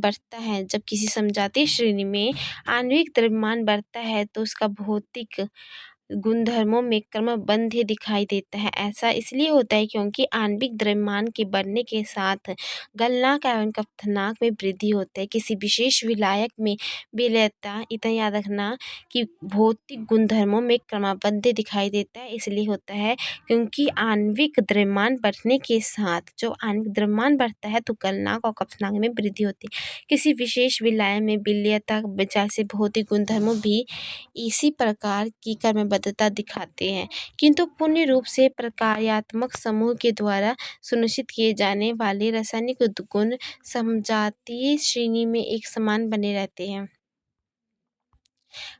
बढ़ता है तो उसका भौतिक गुणधर्मों में क्रमबद्ध दिखाई देता है। ऐसा इसलिए होता है क्योंकि आणविक द्रव्यमान के बढ़ने के साथ गलनांक एवं क्वथनांक में वृद्धि होती है। किसी विशेष विलायक में विलयता, इतना याद रखना, कि भौतिक गुणधर्मों में क्रमबद्ध दिखाई देता है। इसलिए होता है क्योंकि आणविक द्रव्यमान बढ़ने के साथ जो आणविक द्रव्यमान बढ़ता है तो गलनांक और क्वथनांक में वृद्धि होती है। किसी विशेष विलायक में विलयता वजह से भौतिक गुणधर्मों भी इसी प्रकार की क्रमबद्धता दिखाते हैं, किंतु पूर्ण रूप से प्रकार्यात्मक समूह के द्वारा सुनिश्चित किए जाने वाले रासायनिक गुण समजातीय श्रेणी में एक समान बने रहते हैं।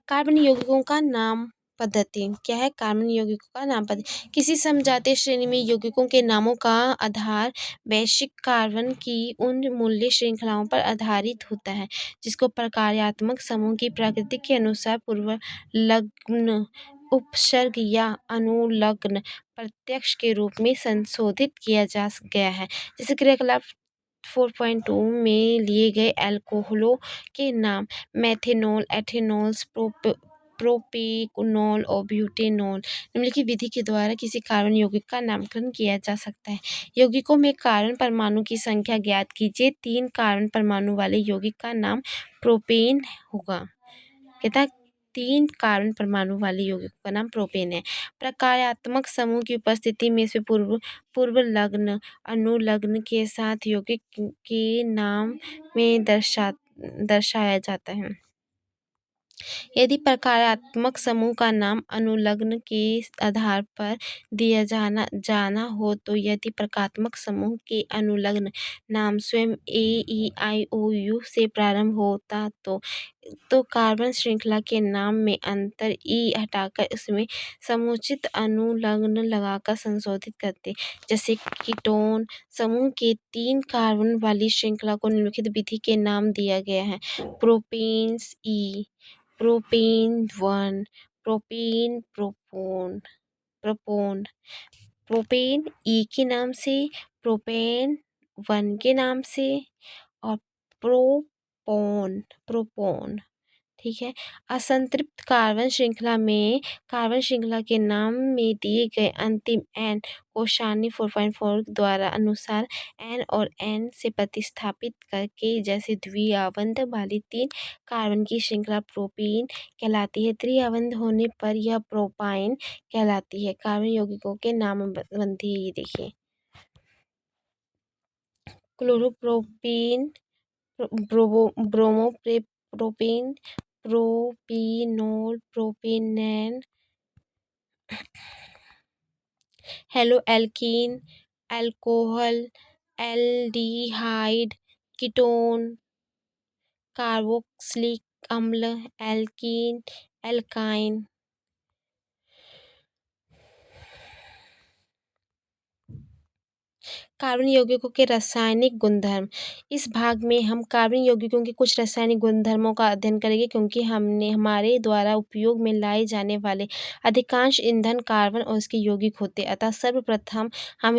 कार्बन यौगिकों का नाम पद्धति क्या है? कार्बन यौगिकों का नाम पद्धति किसी समजातीय श्रेणी में यौगिकों के नामों का आधार वैश्विक कार्बन की उन मूल्य श्रृंखलाओं पर आधारित होता है जिसको प्रकार्यात्मक समूह की प्रकृति के अनुसार पूर्वलग्न, उपसर्ग या अनुलग्न प्रत्यक्ष के रूप में संशोधित किया जा गया है। जैसे क्रियाकलाप 4.2 में लिए गए अल्कोहलों के नाम मेथेनॉल, एथेनॉल, प्रोपेनॉल और ब्यूटेनॉल निम्नलिखित विधि के द्वारा किसी कार्बन यौगिक का नामकरण किया जा सकता है। यौगिकों में कार्बन परमाणु की संख्या ज्ञात कीजिए। 3 कार्बन परमाणु वाले यौगिक का नाम प्रोपेन होगा। कहता 3 कार्बन परमाणु वाले यौगिकों का नाम प्रोपेन है। प्रकार्यात्मक समूह की उपस्थिति में से पूर्वलग्न, अनुलग्न के साथ यौगिक के नाम में दर्शाया जाता है। यदि प्रकार्यात्मक समूह का नाम अनुलग्न के आधार पर दिया जाना हो तो यदि प्रकारात्मक समूह के अनुलग्न नाम स्वयं AEIOU से प्रारंभ होता तो कार्बन श्रृंखला के नाम में अंतर ई हटाकर उसमें समुचित अनुलग्न लगाकर संशोधित करते। जैसे कीटोन समूह के 3 कार्बन वाली श्रृंखला को निम्नलिखित विधि के नाम दिया गया है। प्रोपेन्स ई, प्रोपेन 1, प्रोपेन, प्रोपोन। प्रोपेन ई के नाम से, प्रोपेन 1 के नाम से और प्रोपोन। ठीक है। असंतृप्त कार्बन श्रृंखला के नाम में दिए गए अंतिम n को शार्नी 4.4 द्वारा अनुसार n और n से प्रतिस्थापित करके जैसे द्विआबंध वाली 3 कार्बन की श्रृंखला प्रोपीन कहलाती है। त्रिआबंध होने पर यह प्रोपाइन कहलाती है। कार्बन यौगिकों के नामबंदी ये देखिए। क्लोरोप्रोपीन, ब्रोमोप्रोपीन, प्रोपीनोल, प्रोपेनैन, हेलोएल्कीन, अल्कोहल, एल्डिहाइड, कीटोन, कार्बोक्सिलिक अम्ल, एल्कीन, एल्काइन। कार्बन यौगिकों के रासायनिक गुणधर्म। इस भाग में हम कार्बन यौगिकों के कुछ रासायनिक गुणधर्मों का अध्ययन करेंगे, क्योंकि हमने हमारे द्वारा उपयोग में लाए जाने वाले अधिकांश ईंधन कार्बन और उसके यौगिक होते हैं। अतः सर्वप्रथम हम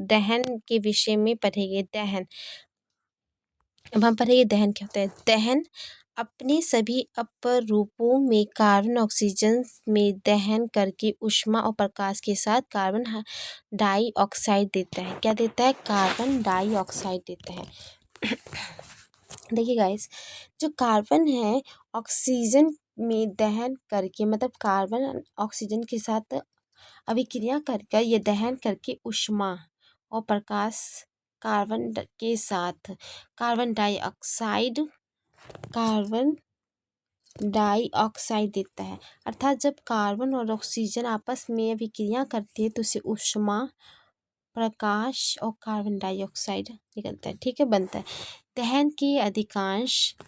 दहन के विषय में पढ़ेंगे। दहन, अब हम पढ़ेंगे दहन क्या होता है। दहन अपने सभी अपरूपों में कार्बन ऑक्सीजन में दहन करके ऊष्मा और प्रकाश के साथ कार्बन डाइऑक्साइड देता है। क्या देता है? कार्बन डाइऑक्साइड देता है। देखिए गाइस, जो कार्बन है ऑक्सीजन में दहन करके, मतलब कार्बन ऑक्सीजन के साथ अभिक्रिया कर ये दहन करके ऊष्मा और प्रकाश के साथ कार्बन डाइऑक्साइड देता है। अर्थात जब कार्बन और ऑक्सीजन आपस में अभिक्रिया करते हैं तो उसे ऊष्मा, प्रकाश और कार्बन डाइऑक्साइड निकलता है। ठीक है, बनता है।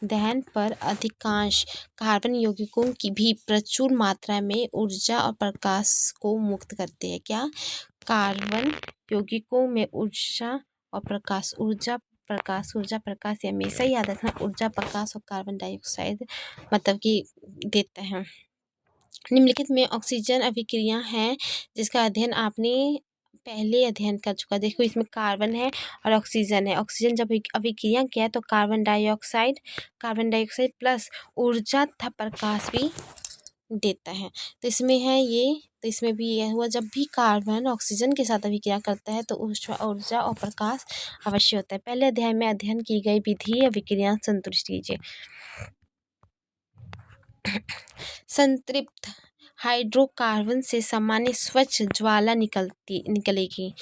दहन पर अधिकांश कार्बन यौगिकों की भी प्रचुर मात्रा में ऊर्जा और प्रकाश को मुक्त करते हैं। क्या? कार्बन यौगिकों में ऊर्जा और प्रकाश, ऊर्जा प्रकाश, ये हमेशा याद रखना। ऊर्जा, प्रकाश और कार्बन डाइऑक्साइड मतलब कि देता है। निम्नलिखित में ऑक्सीजन अभिक्रिया है जिसका अध्ययन आपने पहले अध्ययन कर चुका। देखो, इसमें कार्बन है और ऑक्सीजन है। ऑक्सीजन जब अभिक्रिया किया तो कार्बन डाइऑक्साइड प्लस ऊर्जा तथा प्रकाश भी देता है। तो इसमें है ये, तो इसमें भी यह हुआ, जब भी कार्बन ऑक्सीजन के साथ अभिक्रिया करता है तो ऊर्जा और प्रकाश अवश्य होता है। पहले अध्याय में अध्ययन की गई विधि अभिक्रिया संतुष्ट कीजिए। संतृप्त हाइड्रोकार्बन से सामान्य स्वच्छ ज्वाला निकलेगी।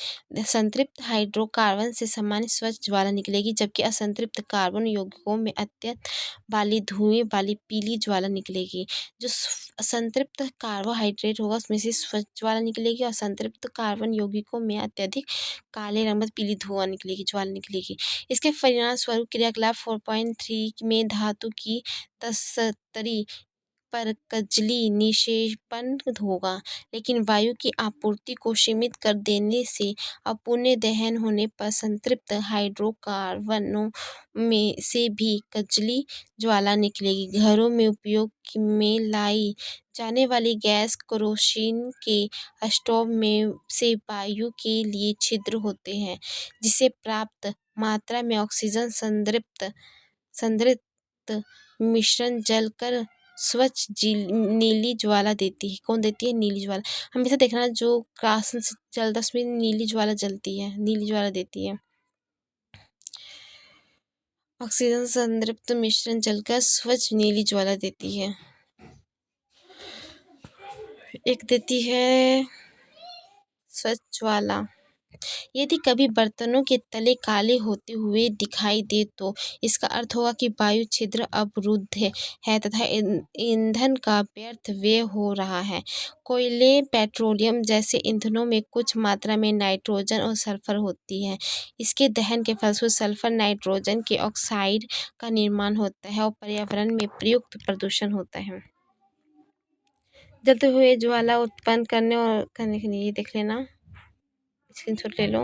संतृप्त हाइड्रोकार्बन से सामान्य स्वच्छ ज्वाला निकलेगी, जबकि असंतृप्त कार्बन यौगिकों में अत्यंत वाली धुएं वाली पीली ज्वाला निकलेगी। जो संतृप्त कार्बोहाइड्रेट होगा उसमें से स्वच्छ ज्वाला निकलेगी, और संतृप्त कार्बन यौगिकों में अत्यधिक काले रंग में पीली ज्वाला निकलेगी। इसके परिणाम स्वरूप क्रियाकलाप 4.3 में धातु की तस्तरी पर कजली निक्षेपण होगा, लेकिन वायु की आपूर्ति को सीमित कर देने से अपूर्ण दहन होने पर संतृप्त हाइड्रोकार्बनों में से भी कजली ज्वाला निकलेगी। घरों में उपयोग में लाई जाने वाली गैस केरोसिन के स्टोव में से वायु के लिए छिद्र होते हैं, जिसे प्राप्त मात्रा में ऑक्सीजन संतृप्त मिश्रण जलकर स्वच्छ नीली ज्वाला देती है। कौन देती है? नीली ज्वाला। हमेशा देखना, जो क्रासन से जलता उसमें नीली ज्वाला जलती है, नीली ज्वाला देती है। ऑक्सीजन संतृप्त मिश्रण जलकर स्वच्छ नीली ज्वाला देती है। एक देती है स्वच्छ ज्वाला। यदि कभी बर्तनों के तले काले होते हुए दिखाई दे तो इसका अर्थ होगा कि वायु छिद्र अवरुद्ध है तथा ईंधन का व्यर्थ व्यय हो रहा है। कोयले, पेट्रोलियम जैसे ईंधनों में कुछ मात्रा में नाइट्रोजन और सल्फर होती है। इसके दहन के फलस्वरूप सल्फर नाइट्रोजन के ऑक्साइड का निर्माण होता है और पर्यावरण में प्रयुक्त प्रदूषण होता है। जलते हुए ज्वाला उत्पन्न करने के लिए देख लेना, स्क्रीनशॉट ले लो।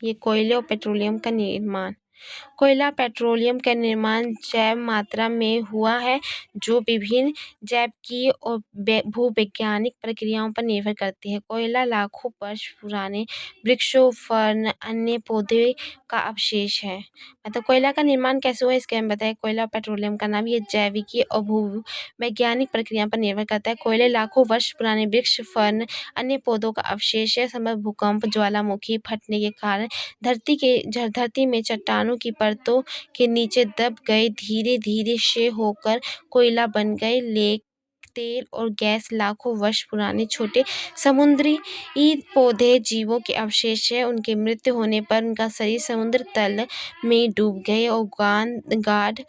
ये कोयले और पेट्रोलियम का निर्माण। कोयला पेट्रोलियम का निर्माण जैव मात्रा में हुआ है, जो विभिन्न जैविकीय और भूवैज्ञानिक प्रक्रियाओं पर निर्भर करती है। कोयला लाखों वर्ष पुराने वृक्षों, फर्न, अन्य पौधे का अवशेष है। मतलब कोयला का निर्माण कैसे हुआ इसके हम बताएं। कोयला पेट्रोलियम का नाम, ये जैविकीय और भूवैज्ञानिक प्रक्रिया पर निर्भर करता है। कोयले लाखों वर्ष पुराने वृक्ष, फर्न, अन्य पौधों का अवशेष है। समय भूकंप, ज्वालामुखी फटने के कारण धरती में चट्टानों की परतों के नीचे दब गए, धीरे धीरे क्षय होकर कोयला बन गए। लेक, तेल और गैस लाखों वर्ष पुराने छोटे समुद्री पौधे जीवों के अवशेष है। उनके मृत्यु होने पर उनका शरीर समुद्र तल में डूब गए और गाढ़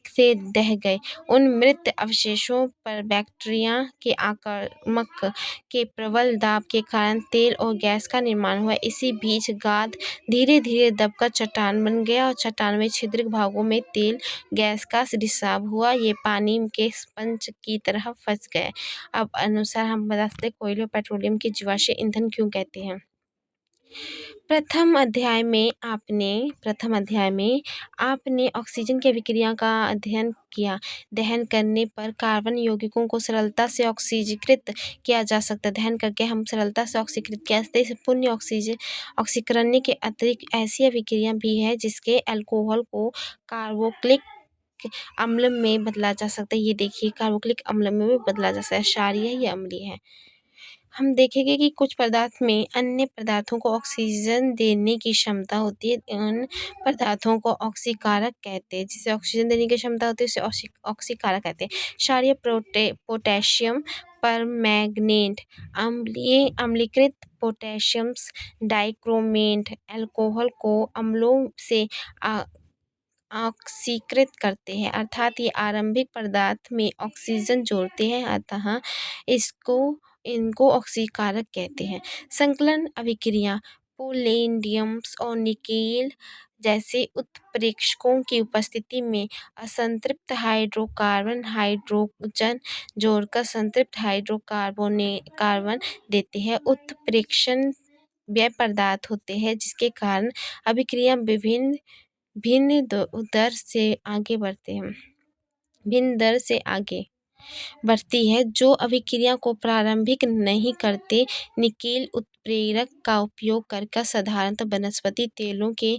से दह गए। उन मृत अवशेषों पर बैक्टीरिया के आक्रामक के प्रबल दाब के कारण तेल और गैस का निर्माण हुआ। इसी बीच गाद धीरे धीरे दबकर चट्टान बन गया और चट्टान में छिद्रित भागों में तेल गैस का रिसाव हुआ। ये पानी के स्पंज की तरह हम फंस गए। अब अनुसार हम बता सकते हैं कोयले और पेट्रोलियम के जीवाश्म ईंधन क्यों कहते हैं। प्रथम अध्याय में आपने ऑक्सीजन की अभिक्रिया का अध्ययन किया। दहन करने पर कार्बन यौगिकों को सरलता से ऑक्सीकृत किया जा सकता है। दहन करके हम सरलता से ऑक्सीकृत किया सकते हैं। पुण्य ऑक्सीकरण के अतिरिक्त ऐसी अभिक्रिया भी है जिसके अल्कोहल को कार्बोक्सिलिक अम्ल में बदला जा सकता है। ये देखिए, कार्बोक्सिलिक अम्ल में भी बदला जा सकता है। क्षारीय है या अम्लीय है। हम देखेंगे कि कुछ पदार्थ में अन्य पदार्थों को ऑक्सीजन देने की क्षमता होती है। उन पदार्थों को ऑक्सीकारक कहते हैं। जिसे ऑक्सीजन देने की क्षमता होती है उसे ऑक्सीकारक कहते हैं। क्षारीय पोटेशियम परमैंगनेट, अम्लीकृत पोटेशियम डाइक्रोमेट अल्कोहल को अम्लों से ऑक्सीकृत करते हैं, अर्थात ये आरंभिक पदार्थ में ऑक्सीजन जोड़ते हैं, अतः इनको ऑक्सीकारक कहते हैं। संकलन अभिक्रिया पोलेडियम और निकेल जैसे उत्प्रेरकों की उपस्थिति में असंतृप्त हाइड्रोकार्बन हाइड्रोजन जोड़कर संतृप्त हाइड्रोकार्बन देते हैं। उत्प्रेक्षण वे पदार्थ होते हैं जिसके कारण अभिक्रिया भिन्न दर से आगे बढ़ती है। जो अभिक्रिया को प्रारंभिक नहीं करते। निकेल उत्प्रेरक का उपयोग करके साधारणतः वनस्पति तेलों के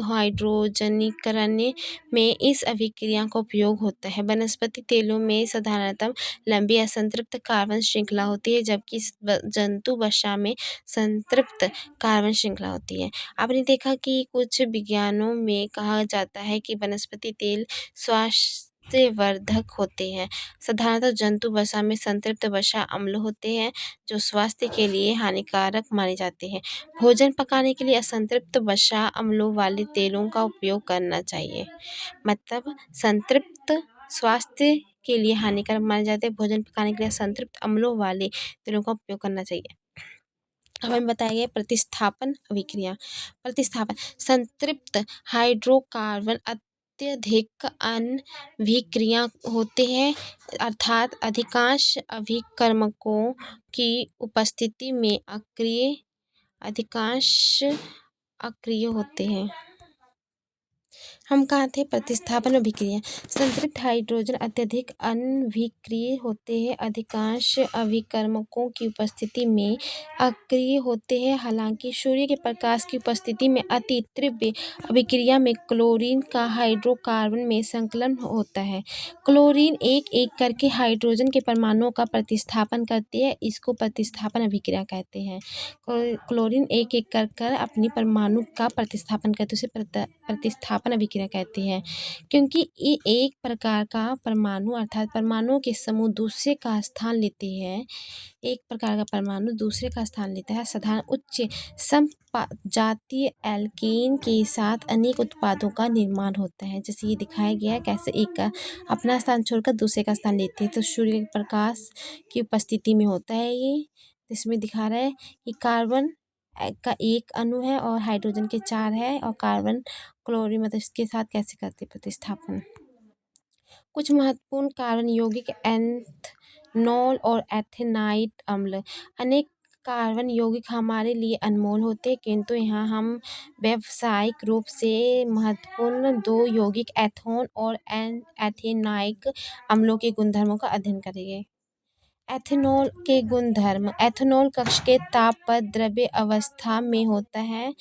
हाइड्रोजनीकरण में इस अभिक्रिया का उपयोग होता है। वनस्पति तेलों में साधारणतः लंबी असंतृप्त कार्बन श्रृंखला होती है, जबकि जंतु वसा में संतृप्त कार्बन श्रृंखला होती है। आपने देखा कि कुछ विज्ञानों में कहा जाता है कि वनस्पति तेल स्वास्थ्यवर्धक होते हैं। साधारणतः जंतु वसा में संतृप्त वसा अम्ल होते हैं जो स्वास्थ्य के लिए हानिकारक माने जाते हैं। भोजन पकाने के लिए असंतृप्त वसा अम्लों वाले तेलों का उपयोग करना चाहिए। मतलब संतृप्त स्वास्थ्य के लिए हानिकारक माने जाते हैं, भोजन पकाने के लिए असंतृप्त अम्लों वाले तेलों का उपयोग करना चाहिए। अब हमें बताया गया प्रतिस्थापन अभिक्रिया। प्रतिस्थापन संतृप्त हाइड्रोकार्बन अत्यधिक अभिक्रिया होते हैं, अर्थात अधिकांश अभिकर्मकों की उपस्थिति में अक्रिय होते हैं। हम कहाँ थे? प्रतिस्थापन अभिक्रिया। संतृप्त हाइड्रोजन अत्यधिक अभिक्रिय होते हैं, अधिकांश अभिकर्मकों की उपस्थिति में अक्रिय होते हैं। हालांकि सूर्य के प्रकाश की उपस्थिति में अति तीव्र अभिक्रिया में क्लोरीन का हाइड्रोकार्बन में संकलन होता है। क्लोरीन एक एक करके हाइड्रोजन के परमाणुओं का प्रतिस्थापन करती है, इसको प्रतिस्थापन अभिक्रिया कहते हैं। क्लोरीन एक एक कर अपनी परमाणु का प्रतिस्थापन करते उसे प्रतिस्थापन अभिक्रिया कहते हैं। क्योंकि ये एक प्रकार का परमाणु अर्थात परमाणुओं के समूह दूसरे का स्थान लेते हैं। एक प्रकार का परमाणु दूसरे का स्थान लेता है। साधारण उच्च समजातीय एल्केन के साथ अनेक उत्पादों का निर्माण होता है। जैसे ये दिखाया गया है कैसे एक का अपना स्थान छोड़कर दूसरे का स्थान लेते हैं। तो सूर्य के प्रकाश की उपस्थिति में होता है ये। इसमें दिखा रहा है कि कार्बन का एक अणु है और हाइड्रोजन के 4 है, और कार्बन क्लोरीन मतलब इसके साथ कैसे करते प्रतिस्थापन। कुछ महत्वपूर्ण कार्बन यौगिक एथेनॉल और एथेनाइट अम्ल। अनेक कार्बन यौगिक हमारे लिए अनमोल होते हैं, किंतु यहाँ हम व्यावसायिक रूप से महत्वपूर्ण 2 यौगिक एथेनॉल और एथेनाइक अम्लों के गुणधर्मों का अध्ययन करेंगे। एथेनॉल के गुणधर्म। एथेनॉल कक्ष के ताप पर द्रव्य अवस्था में होता है।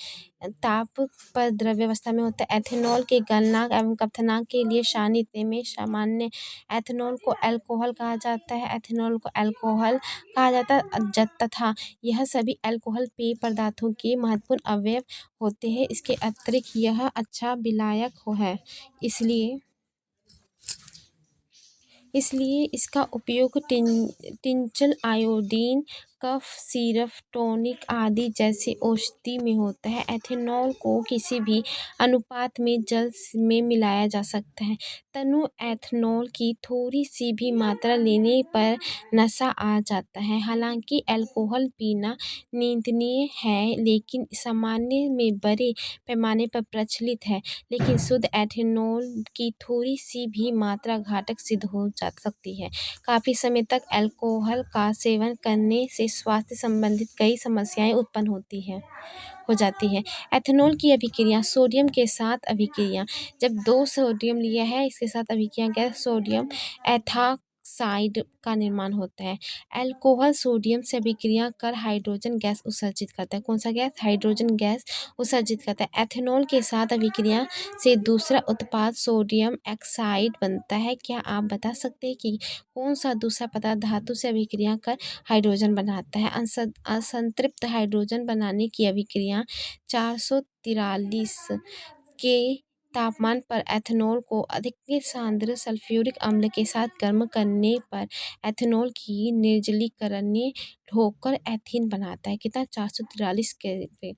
एथेनॉल के गलनांक एवं क्वथनांक के लिए साहित्य में सामान्य एथेनॉल को अल्कोहल कहा जाता है तथा यह सभी अल्कोहल पेय पदार्थों के महत्वपूर्ण अवयव होते हैं। इसके अतिरिक्त यह अच्छा विलायक है, इसलिए इसका उपयोग टिंचल आयोडीन कफ सिरप टॉनिक आदि जैसे औषधि में होता है। एथेनॉल को किसी भी अनुपात में जल में मिलाया जा सकता है। तनु एथेनॉल की थोड़ी सी भी मात्रा लेने पर नशा आ जाता है। हालांकि अल्कोहल पीना निंदनीय है, लेकिन सामान्य में बड़े पैमाने पर प्रचलित है। लेकिन शुद्ध एथेनॉल की थोड़ी सी भी मात्रा घातक सिद्ध हो जा सकती है। काफ़ी समय तक अल्कोहल का सेवन करने से स्वास्थ्य संबंधित कई समस्याएं उत्पन्न हो जाती है। एथेनॉल की अभिक्रिया सोडियम के साथ अभिक्रिया, जब 2 सोडियम लिया है इसके साथ अभिक्रिया गैस सोडियम एथॉक्साइड का निर्माण होता है। अल्कोहल सोडियम से अभिक्रिया कर हाइड्रोजन गैस उत्सर्जित करता है। कौन सा गैस? हाइड्रोजन गैस उत्सर्जित करता है। एथेनॉल के साथ अभिक्रिया से दूसरा उत्पाद सोडियम ऑक्साइड बनता है। क्या आप बता सकते हैं कि कौन सा दूसरा पदार्थ धातु से अभिक्रिया कर हाइड्रोजन बनाता है? असंतृप्त हाइड्रोजन बनाने की अभिक्रिया 443 के तापमान पर एथेनॉल को अधिक सांद्र सल्फ्यूरिक अम्ल के साथ गर्म करने पर एथेनॉल की निर्जलीकरण होकर एथीन बनाता है। कितना? 443 के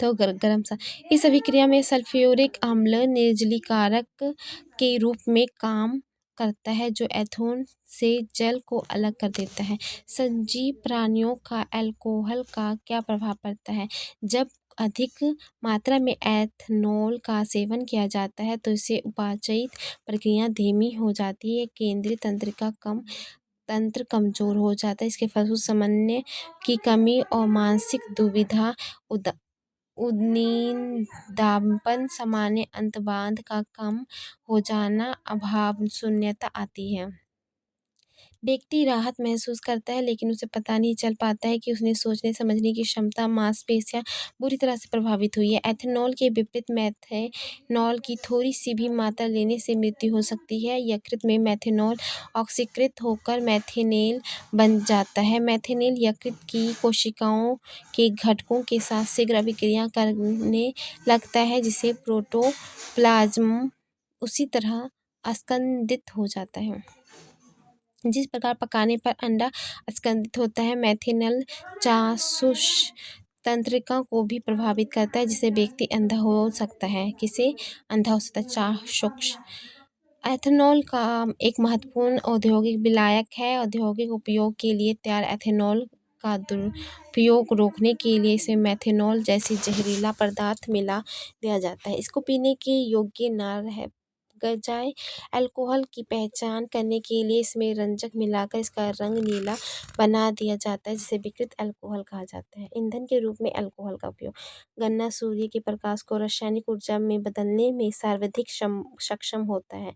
तो गर्म सा। इस अभिक्रिया में सल्फ्यूरिक अम्ल निर्जलीकारक के रूप में काम करता है, जो एथेनॉल से जल को अलग कर देता है। सजीव प्राणियों का अल्कोहल का क्या प्रभाव पड़ता है? जब अधिक मात्रा में एथेनॉल का सेवन किया जाता है तो इससे उपापचय प्रक्रिया धीमी हो जाती है, केंद्रीय तंत्र कमजोर हो जाता है। इसके फलस्वरूप समन्वय की कमी और मानसिक दुविधा, उद्नींदापन, सामान्य अंतर्बाध का कम हो जाना, अभाव शून्यता आती है। व्यक्ति राहत महसूस करता है, लेकिन उसे पता नहीं चल पाता है कि उसने सोचने समझने की क्षमता, मांसपेशियां बुरी तरह से प्रभावित हुई है। एथेनॉल के विपरीत मेथेनॉल की थोड़ी सी भी मात्रा लेने से मृत्यु हो सकती है। यकृत में मेथेनॉल ऑक्सीकृत होकर मेथेनेल बन जाता है। मेथेनेल यकृत की कोशिकाओं के घटकों के साथ शीघ्र अभिक्रिया करने लगता है, जिससे प्रोटोप्लाज्म उसी तरह अस्कंदित हो जाता है। जिस प्रकार पकाने पर अंडा अस्कंदित होता है, मेथेनॉल जासूस तंत्रिका को भी प्रभावित करता है, जिससे व्यक्ति अंधा हो सकता है। किसे अंधा हो सकता है? चाक्षुष। एथेनॉल का एक महत्वपूर्ण औद्योगिक विलायक है। औद्योगिक उपयोग के लिए तैयार एथेनॉल का दुरुपयोग रोकने के लिए इसे मेथेनॉल जैसी जहरीला पदार्थ मिला दिया जाता है। इसको पीने के योग्य न रह जाए। अल्कोहल की पहचान करने के लिए इसमें रंजक मिलाकर इसका रंग नीला बना दिया जाता है, जिसे विकृत अल्कोहल कहा जाता है। ईंधन के रूप में अल्कोहल का उपयोग। गन्ना सूर्य के प्रकाश को रासायनिक ऊर्जा में बदलने में सर्वाधिक सक्षम होता है।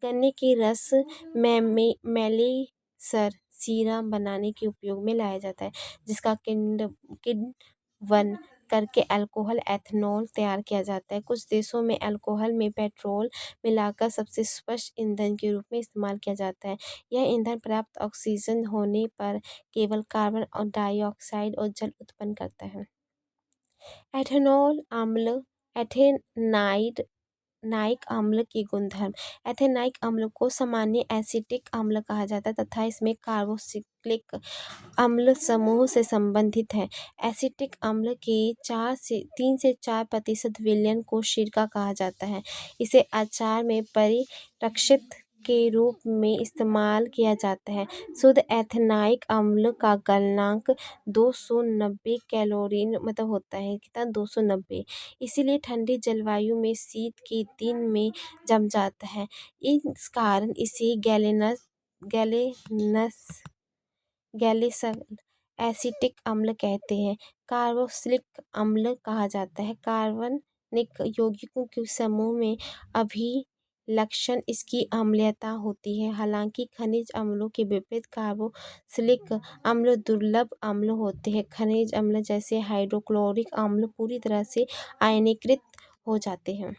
गन्ने के रस मेलिसर सीरम बनाने के उपयोग में लाया जाता है, जिसका किण्वन करके अल्कोहल एथेनॉल तैयार किया जाता है। कुछ देशों में अल्कोहल में पेट्रोल मिलाकर सबसे स्पष्ट ईंधन के रूप में इस्तेमाल किया जाता है। यह ईंधन पर्याप्त ऑक्सीजन होने पर केवल कार्बन और डाइऑक्साइड और जल उत्पन्न करता है। एथेनॉल अम्ल एथेनाइक अम्ल के गुणधर्म। एथेनाइक अम्ल को सामान्य एसिटिक अम्ल कहा जाता है तथा इसमें कार्बोक्सिलिक अम्ल समूह से संबंधित है। एसिटिक अम्ल के 3 से 4% विलयन को सिरका कहा जाता है। इसे अचार में परिरक्षित के रूप में इस्तेमाल किया जाता है। शुद्ध एथेनाइक अम्ल का गलनांक 290 कैलोरी होता है। कितना? 290। इसीलिए ठंडी जलवायु में शीत के दिन में जम जाता है। इस कारण इसे गैलिसल एसिटिक अम्ल कहते हैं। कार्बोक्सिलिक अम्ल कहा जाता है। कार्बनिक यौगिकों के समूह में अभिलक्षण इसकी अम्लीयता होती है। हालांकि खनिज अम्लों के विपरीत कार्बोक्सिलिक अम्ल दुर्लभ अम्ल होते हैं। खनिज अम्ल जैसे हाइड्रोक्लोरिक अम्ल पूरी तरह से आयनीकृत हो जाते हैं।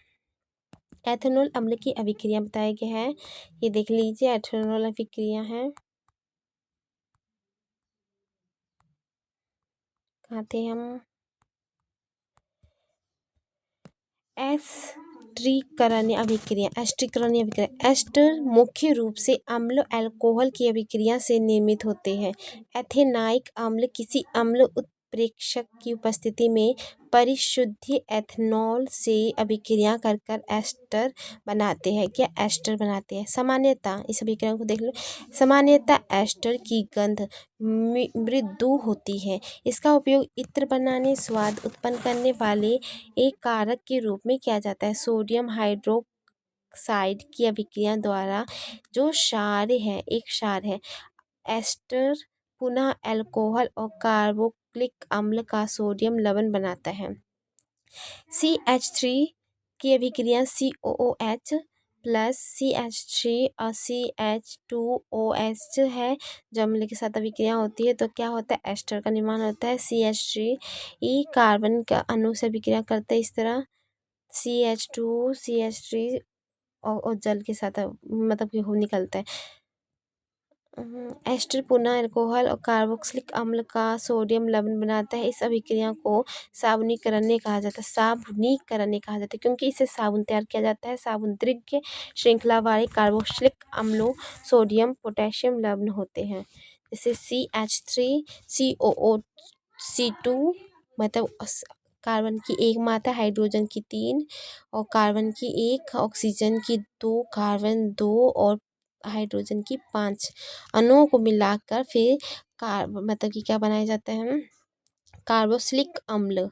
एथेनॉल अम्ल की अभिक्रिया बताया गया है, ये देख लीजिए। एथेनॉल अभिक्रिया है, कहाँ थे हम? एस्टरीकरणीय अभिक्रिया। एस्टर मुख्य रूप से अम्ल अल्कोहल की अभिक्रिया से निर्मित होते हैं। एथेनाइक अम्ल किसी अम्ल उत्प्रेरक की उपस्थिति में परिशुद्ध एथेनॉल से अभिक्रिया कर एस्टर बनाते हैं। क्या एस्टर बनाते हैं? सामान्यतः इस अभिक्रिया को देख लो। सामान्यतः एस्टर की गंध मृदु होती है। इसका उपयोग इत्र बनाने, स्वाद उत्पन्न करने वाले एक कारक के रूप में किया जाता है। सोडियम हाइड्रोक्साइड की अभिक्रिया द्वारा जो एक क्षार है, एस्टर पुनः अल्कोहल और कार्बोक्सिलिक अम्ल का सोडियम लवण बनाता है। CH3 की अभिक्रिया COOH प्लस CH3 और CH2OH है। जब अम्ल के साथ अभिक्रिया होती है तो क्या होता है? एस्टर का निर्माण होता है। CH3 कार्बन का अणु से अभिक्रिया करता है, इस तरह CH2 CH3 और जल के साथ मतलब कि वो निकलता है। एस्टर पुनः अल्कोहल और कार्बोक्सिलिक अम्ल का सोडियम लवण बनाता है। इस अभिक्रिया को साबुनीकरण कहा जाता है। साबुनीकरण कहा जाता है क्योंकि इससे साबुन तैयार किया जाता है। साबुन दीर्घ श्रृंखला वाले कार्बोक्सिलिक अम्लों सोडियम पोटेशियम लवण होते हैं। जैसे CH3 COO2 मतलब कार्बन की एक मात्रा, हाइड्रोजन की 3 और कार्बन की 1, ऑक्सीजन की 2, कार्बन 2 और हाइड्रोजन की 5 अणुओं को मिलाकर फिर मतलब कि क्या बनाया जाता है? कार्बोक्सिलिक अम्ल।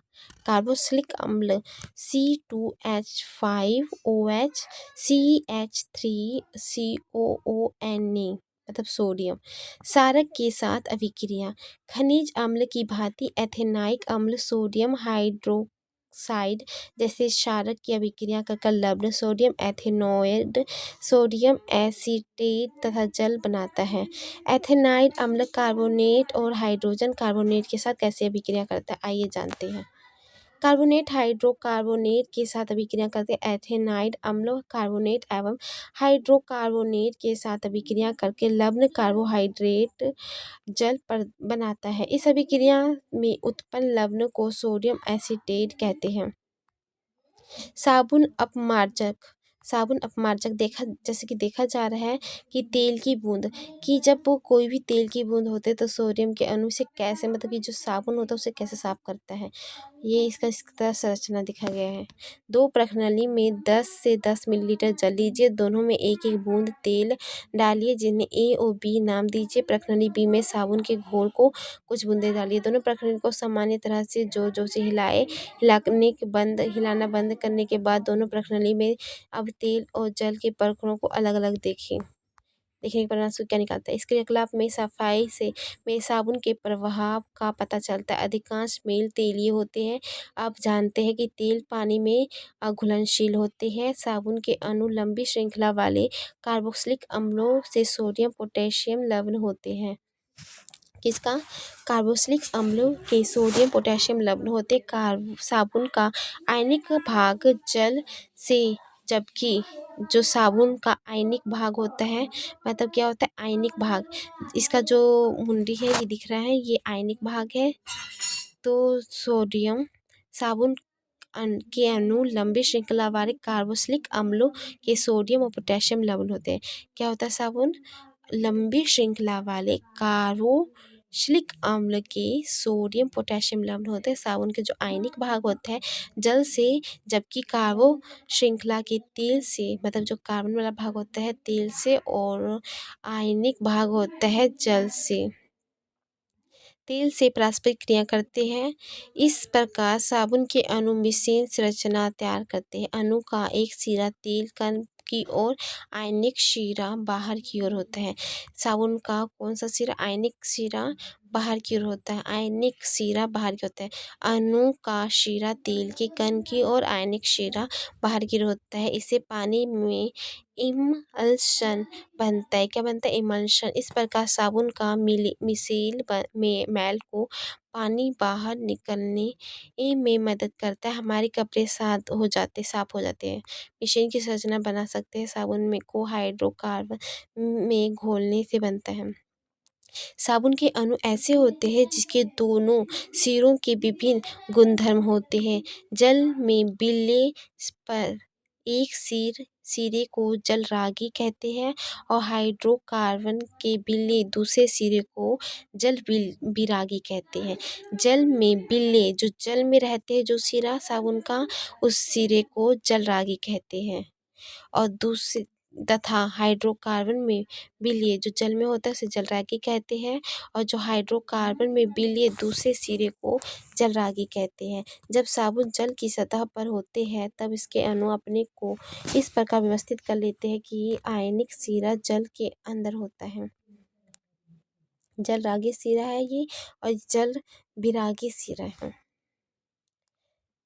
C2H5OH CH3COONA मतलब सोडियम। क्षारक के साथ अभिक्रिया। खनिज अम्ल की भांति एथेनाइक अम्ल सोडियम हाइड्रोक्साइड जैसे क्षारक की अभिक्रिया कर लवण सोडियम एथेनॉइड, सोडियम एसीटेट तथा जल बनाता है। एथेनाइड अम्ल कार्बोनेट और हाइड्रोजन कार्बोनेट के साथ कैसे अभिक्रिया करता है, आइए जानते हैं। कार्बोनेट हाइड्रोकार्बोनेट के साथ अभिक्रिया करके एथेनाइड अम्ल कार्बोनेट एवं हाइड्रोकार्बोनेट के साथ अभिक्रिया करके लवण कार्बोहाइड्रेट जल पर बनाता है। इस अभिक्रिया में उत्पन्न लवण को सोडियम एसीटेट कहते हैं। साबुन अपमार्जक जैसे कि देखा जा रहा है कि तेल की बूंद कि जब वो कोई भी तेल की बूंद होते हैं तो सोडियम के अणु से कैसे मतलब कि जो साबुन होता है उसे कैसे साफ करता है, ये इसका इस तरह संरचना दिखा गया है। 2 प्रणाली में 10 से 10 मिलीलीटर जल लीजिए, दोनों में एक एक बूंद तेल डालिए जिन्हें A और B नाम दीजिए। प्रणाली B में साबुन के घोल को कुछ बूंदे डालिए। दोनों प्रणाली को सामान्य तरह से जोर से हिलाना बंद करने के बाद दोनों प्रणाली में अब तेल और जल के प्रकरणों को अलग अलग देखने के परिणाम से क्या निकलता है। इस क्रियाकलाप में सफाई से में साबुन के प्रवाह का पता चलता है। अधिकांश मेल तेलीय होते हैं। आप जानते हैं कि तेल पानी में घुलनशील होते हैं। साबुन के अणु लंबी श्रृंखला वाले कार्बोक्सिलिक अम्लों से सोडियम पोटेशियम लवण होते हैं। किसका? कार्बोक्सिलिक अम्लों के सोडियम पोटेशियम लवण होते। साबुन का आयनिक भाग जल से, जबकि जो साबुन का आयनिक भाग होता है मतलब क्या होता है? आयनिक भाग, इसका जो मुंडी है ये दिख रहा है, ये आयनिक भाग है। तो सोडियम साबुन के अणु लंबी श्रृंखला वाले कार्बोक्सिलिक अम्लों के सोडियम और पोटेशियम लवण होते हैं। क्या होता है? साबुन लंबी श्रृंखला वाले कार्बोक्सिलिक अम्ल के सोडियम पोटेशियम लवण होते हैं। साबुन के जो आयनिक भाग होता है जल से, जबकि कार्बो श्रृंखला के तेल से मतलब जो कार्बन वाला भाग होता है तेल से और आयनिक भाग होता है जल से, तेल से परस्पर क्रिया करते हैं। इस प्रकार साबुन के अणु मिश्रित संरचना तैयार करते हैं। अणु का एक सिरा तेल कण की ओर, आयनिक सिरा बाहर की ओर होता है। साबुन का कौन सा सिरा? आयनिक सिरा बाहर की ओर होता है। आयनिक सिरा बाहर की होता है। अणु का सिरा तेल के कण की ओर, आयनिक सिरा बाहर की ओर होता है। इससे पानी में इमल्शन बनता है। क्या बनता है? इमल्शन। इस प्रकार साबुन का मिसेल मैल को पानी बाहर निकलने में मदद करता है। हमारे कपड़े साफ हो जाते हैं। मिश्रण की संरचना बना सकते हैं। साबुन में को हाइड्रोकार्बन में घोलने से बनता है। साबुन के अणु ऐसे होते हैं जिसके दोनों सिरों के विभिन्न गुणधर्म होते हैं। जल में विलय पर एक सिरे को जलरागि कहते हैं और हाइड्रोकार्बन के बिल्ले दूसरे सिरे को विरागी कहते हैं। जल में बिल्ले जो जल में रहते हैं, जो सिरा साबुन का, उस सिरे को जलरागि कहते हैं। और दूसरे तथा हाइड्रोकार्बन में विलय जो जल में होता है उसे जलरागि कहते हैं, और जो हाइड्रोकार्बन में विलय दूसरे सिरे को जलरागि कहते हैं। जब साबुन जल की सतह पर होते हैं तब इसके अणु अपने को इस प्रकार व्यवस्थित कर लेते हैं कि आयनिक सिरा जल के अंदर होता है। जलरागि सिरा है ये, और जल विरागी सिरा है।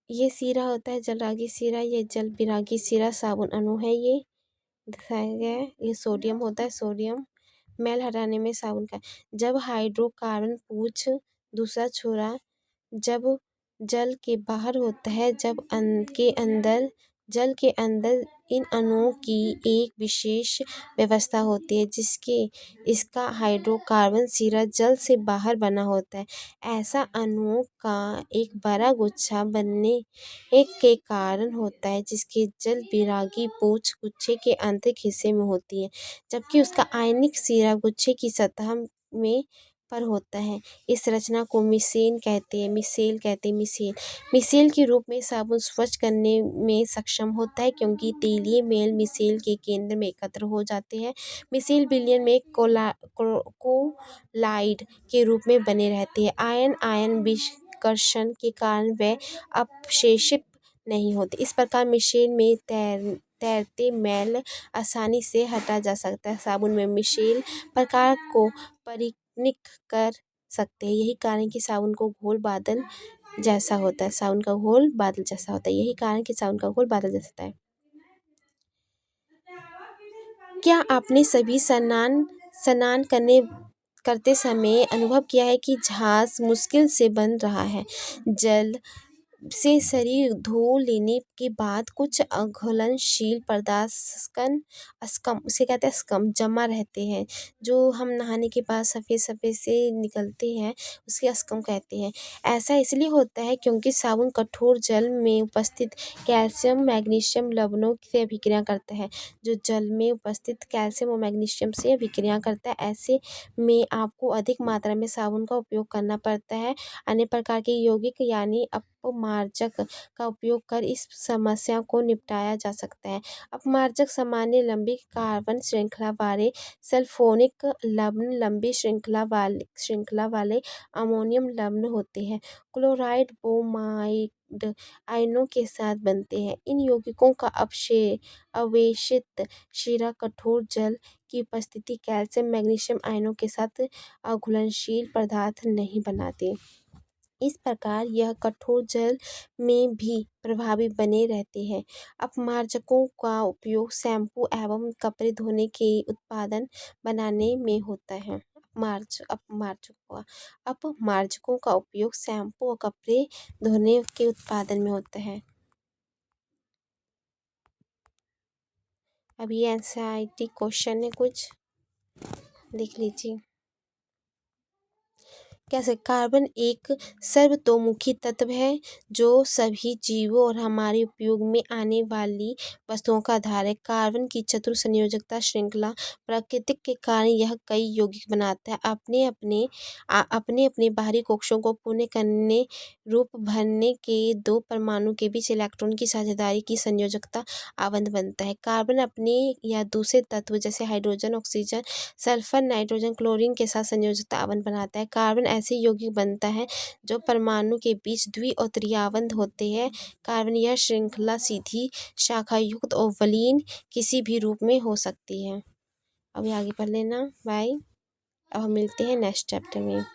ये सिरा होता है जलरागि सिरा, ये जल विरागी सिरा साबुन अणु है। ये दिखाया गया है। ये सोडियम होता है, सोडियम मैल हटाने में साबुन का। जब हाइड्रोकार्बन पूछ दूसरा छोरा जब जल के बाहर होता है, जल के अंदर इन अणुओं की एक विशेष व्यवस्था होती है जिसके इसका हाइड्रोकार्बन सिरा जल से बाहर बना होता है। ऐसा अणुओं का एक बड़ा गुच्छा बनने के कारण होता है जिसके जल विरागी पूछ गुच्छे के आंतरिक हिस्से में होती है, जबकि उसका आयनिक सिरा गुच्छे की सतह में पर होता है। इस रचना को मिसेल कहते हैं। मिसेल के रूप में साबुन स्वच्छ करने में सक्षम होता है क्योंकि तेलीय मेल मिसेल के केंद्र में एकत्र हो जाते हैं। मिसेल विलयन में कोलाइड के रूप में बने रहते हैं। आयन विकर्षण के कारण वे अपक्षेपित नहीं होते। इस प्रकार मिसेल में तैरते मैल आसानी से हटा जा सकता है। साबुन में मिसेल प्रकार को परिवर्तित कर सकते हैं। यही कारण कि साबुन का घोल बादल जैसा होता है। यही कारण कि साबुन का घोल बादल जैसा होता है। क्या आपने सभी स्नान करते समय अनुभव किया है कि जहाज मुश्किल से बन रहा है? जल से शरीर धो लेने के बाद कुछ अघुलनशील पदार्थ स्कम जमा रहते हैं, जो हम नहाने के बाद सफ़ेद से निकलते हैं, उसके स्कम कहते हैं। ऐसा इसलिए होता है क्योंकि साबुन कठोर जल में उपस्थित कैल्शियम मैग्नीशियम लवणों से अभिक्रिया करता है, जो जल में उपस्थित कैल्शियम और मैग्नीशियम से अभिक्रिया करता है। ऐसे में आपको अधिक मात्रा में साबुन का उपयोग करना पड़ता है। अन्य प्रकार के यौगिक यानी अपमार्जक का उपयोग कर इस समस्या को निपटाया जा सकता है। अपमार्जक सामान्य लंबी कार्बन श्रृंखला वाले सल्फोनिक लवण, लंबी श्रृंखला वाले अमोनियम लवण होते हैं। क्लोराइड ब्रोमाइड आयनों के साथ बनते हैं। इन यौगिकों का अवेशित शिरा कठोर जल की उपस्थिति कैल्शियम मैग्नीशियम आयनों के साथ अघुलनशील पदार्थ नहीं बनाते। इस प्रकार यह कठोर जल में भी प्रभावी बने रहते हैं। अपमार्जकों का उपयोग शैम्पू एवं कपड़े धोने के उत्पादन बनाने में होता है। अपमार्जकों का उपयोग शैम्पू और कपड़े धोने के उत्पादन में होता है। अब ये एनसीईआरटी क्वेश्चन है, कुछ देख लीजिए। कैसे? कार्बन एक सर्वतोमुखी तत्व है जो सभी जीवों और हमारे उपयोग में आने वाली वस्तुओं का आधार है। कार्बन की चतुर संयोजकता श्रृंखला प्रकृति के कारण यह कई यौगिक बनाता है। अपने अपने बाहरी कक्षों को पूर्ण करने रूप भरने के दो परमाणु के बीच इलेक्ट्रॉन की साझेदारी की संयोजकता आबंध बनता है। कार्बन अपने या दूसरे तत्व जैसे hydrogen, oxygen, sulphur, nitrogen, chlorine के साथ संयोजकता आबंध बनाता है। कार्बन ऐसे यौगिक बनता है जो परमाणु के बीच द्वि और त्रिआबंध होते हैं। कार्बन यह श्रृंखला सीधी शाखा युक्त और वलीन किसी भी रूप में हो सकती है। अब आगे पढ़ लेना। बाय। अब हम मिलते हैं नेक्स्ट चैप्टर में।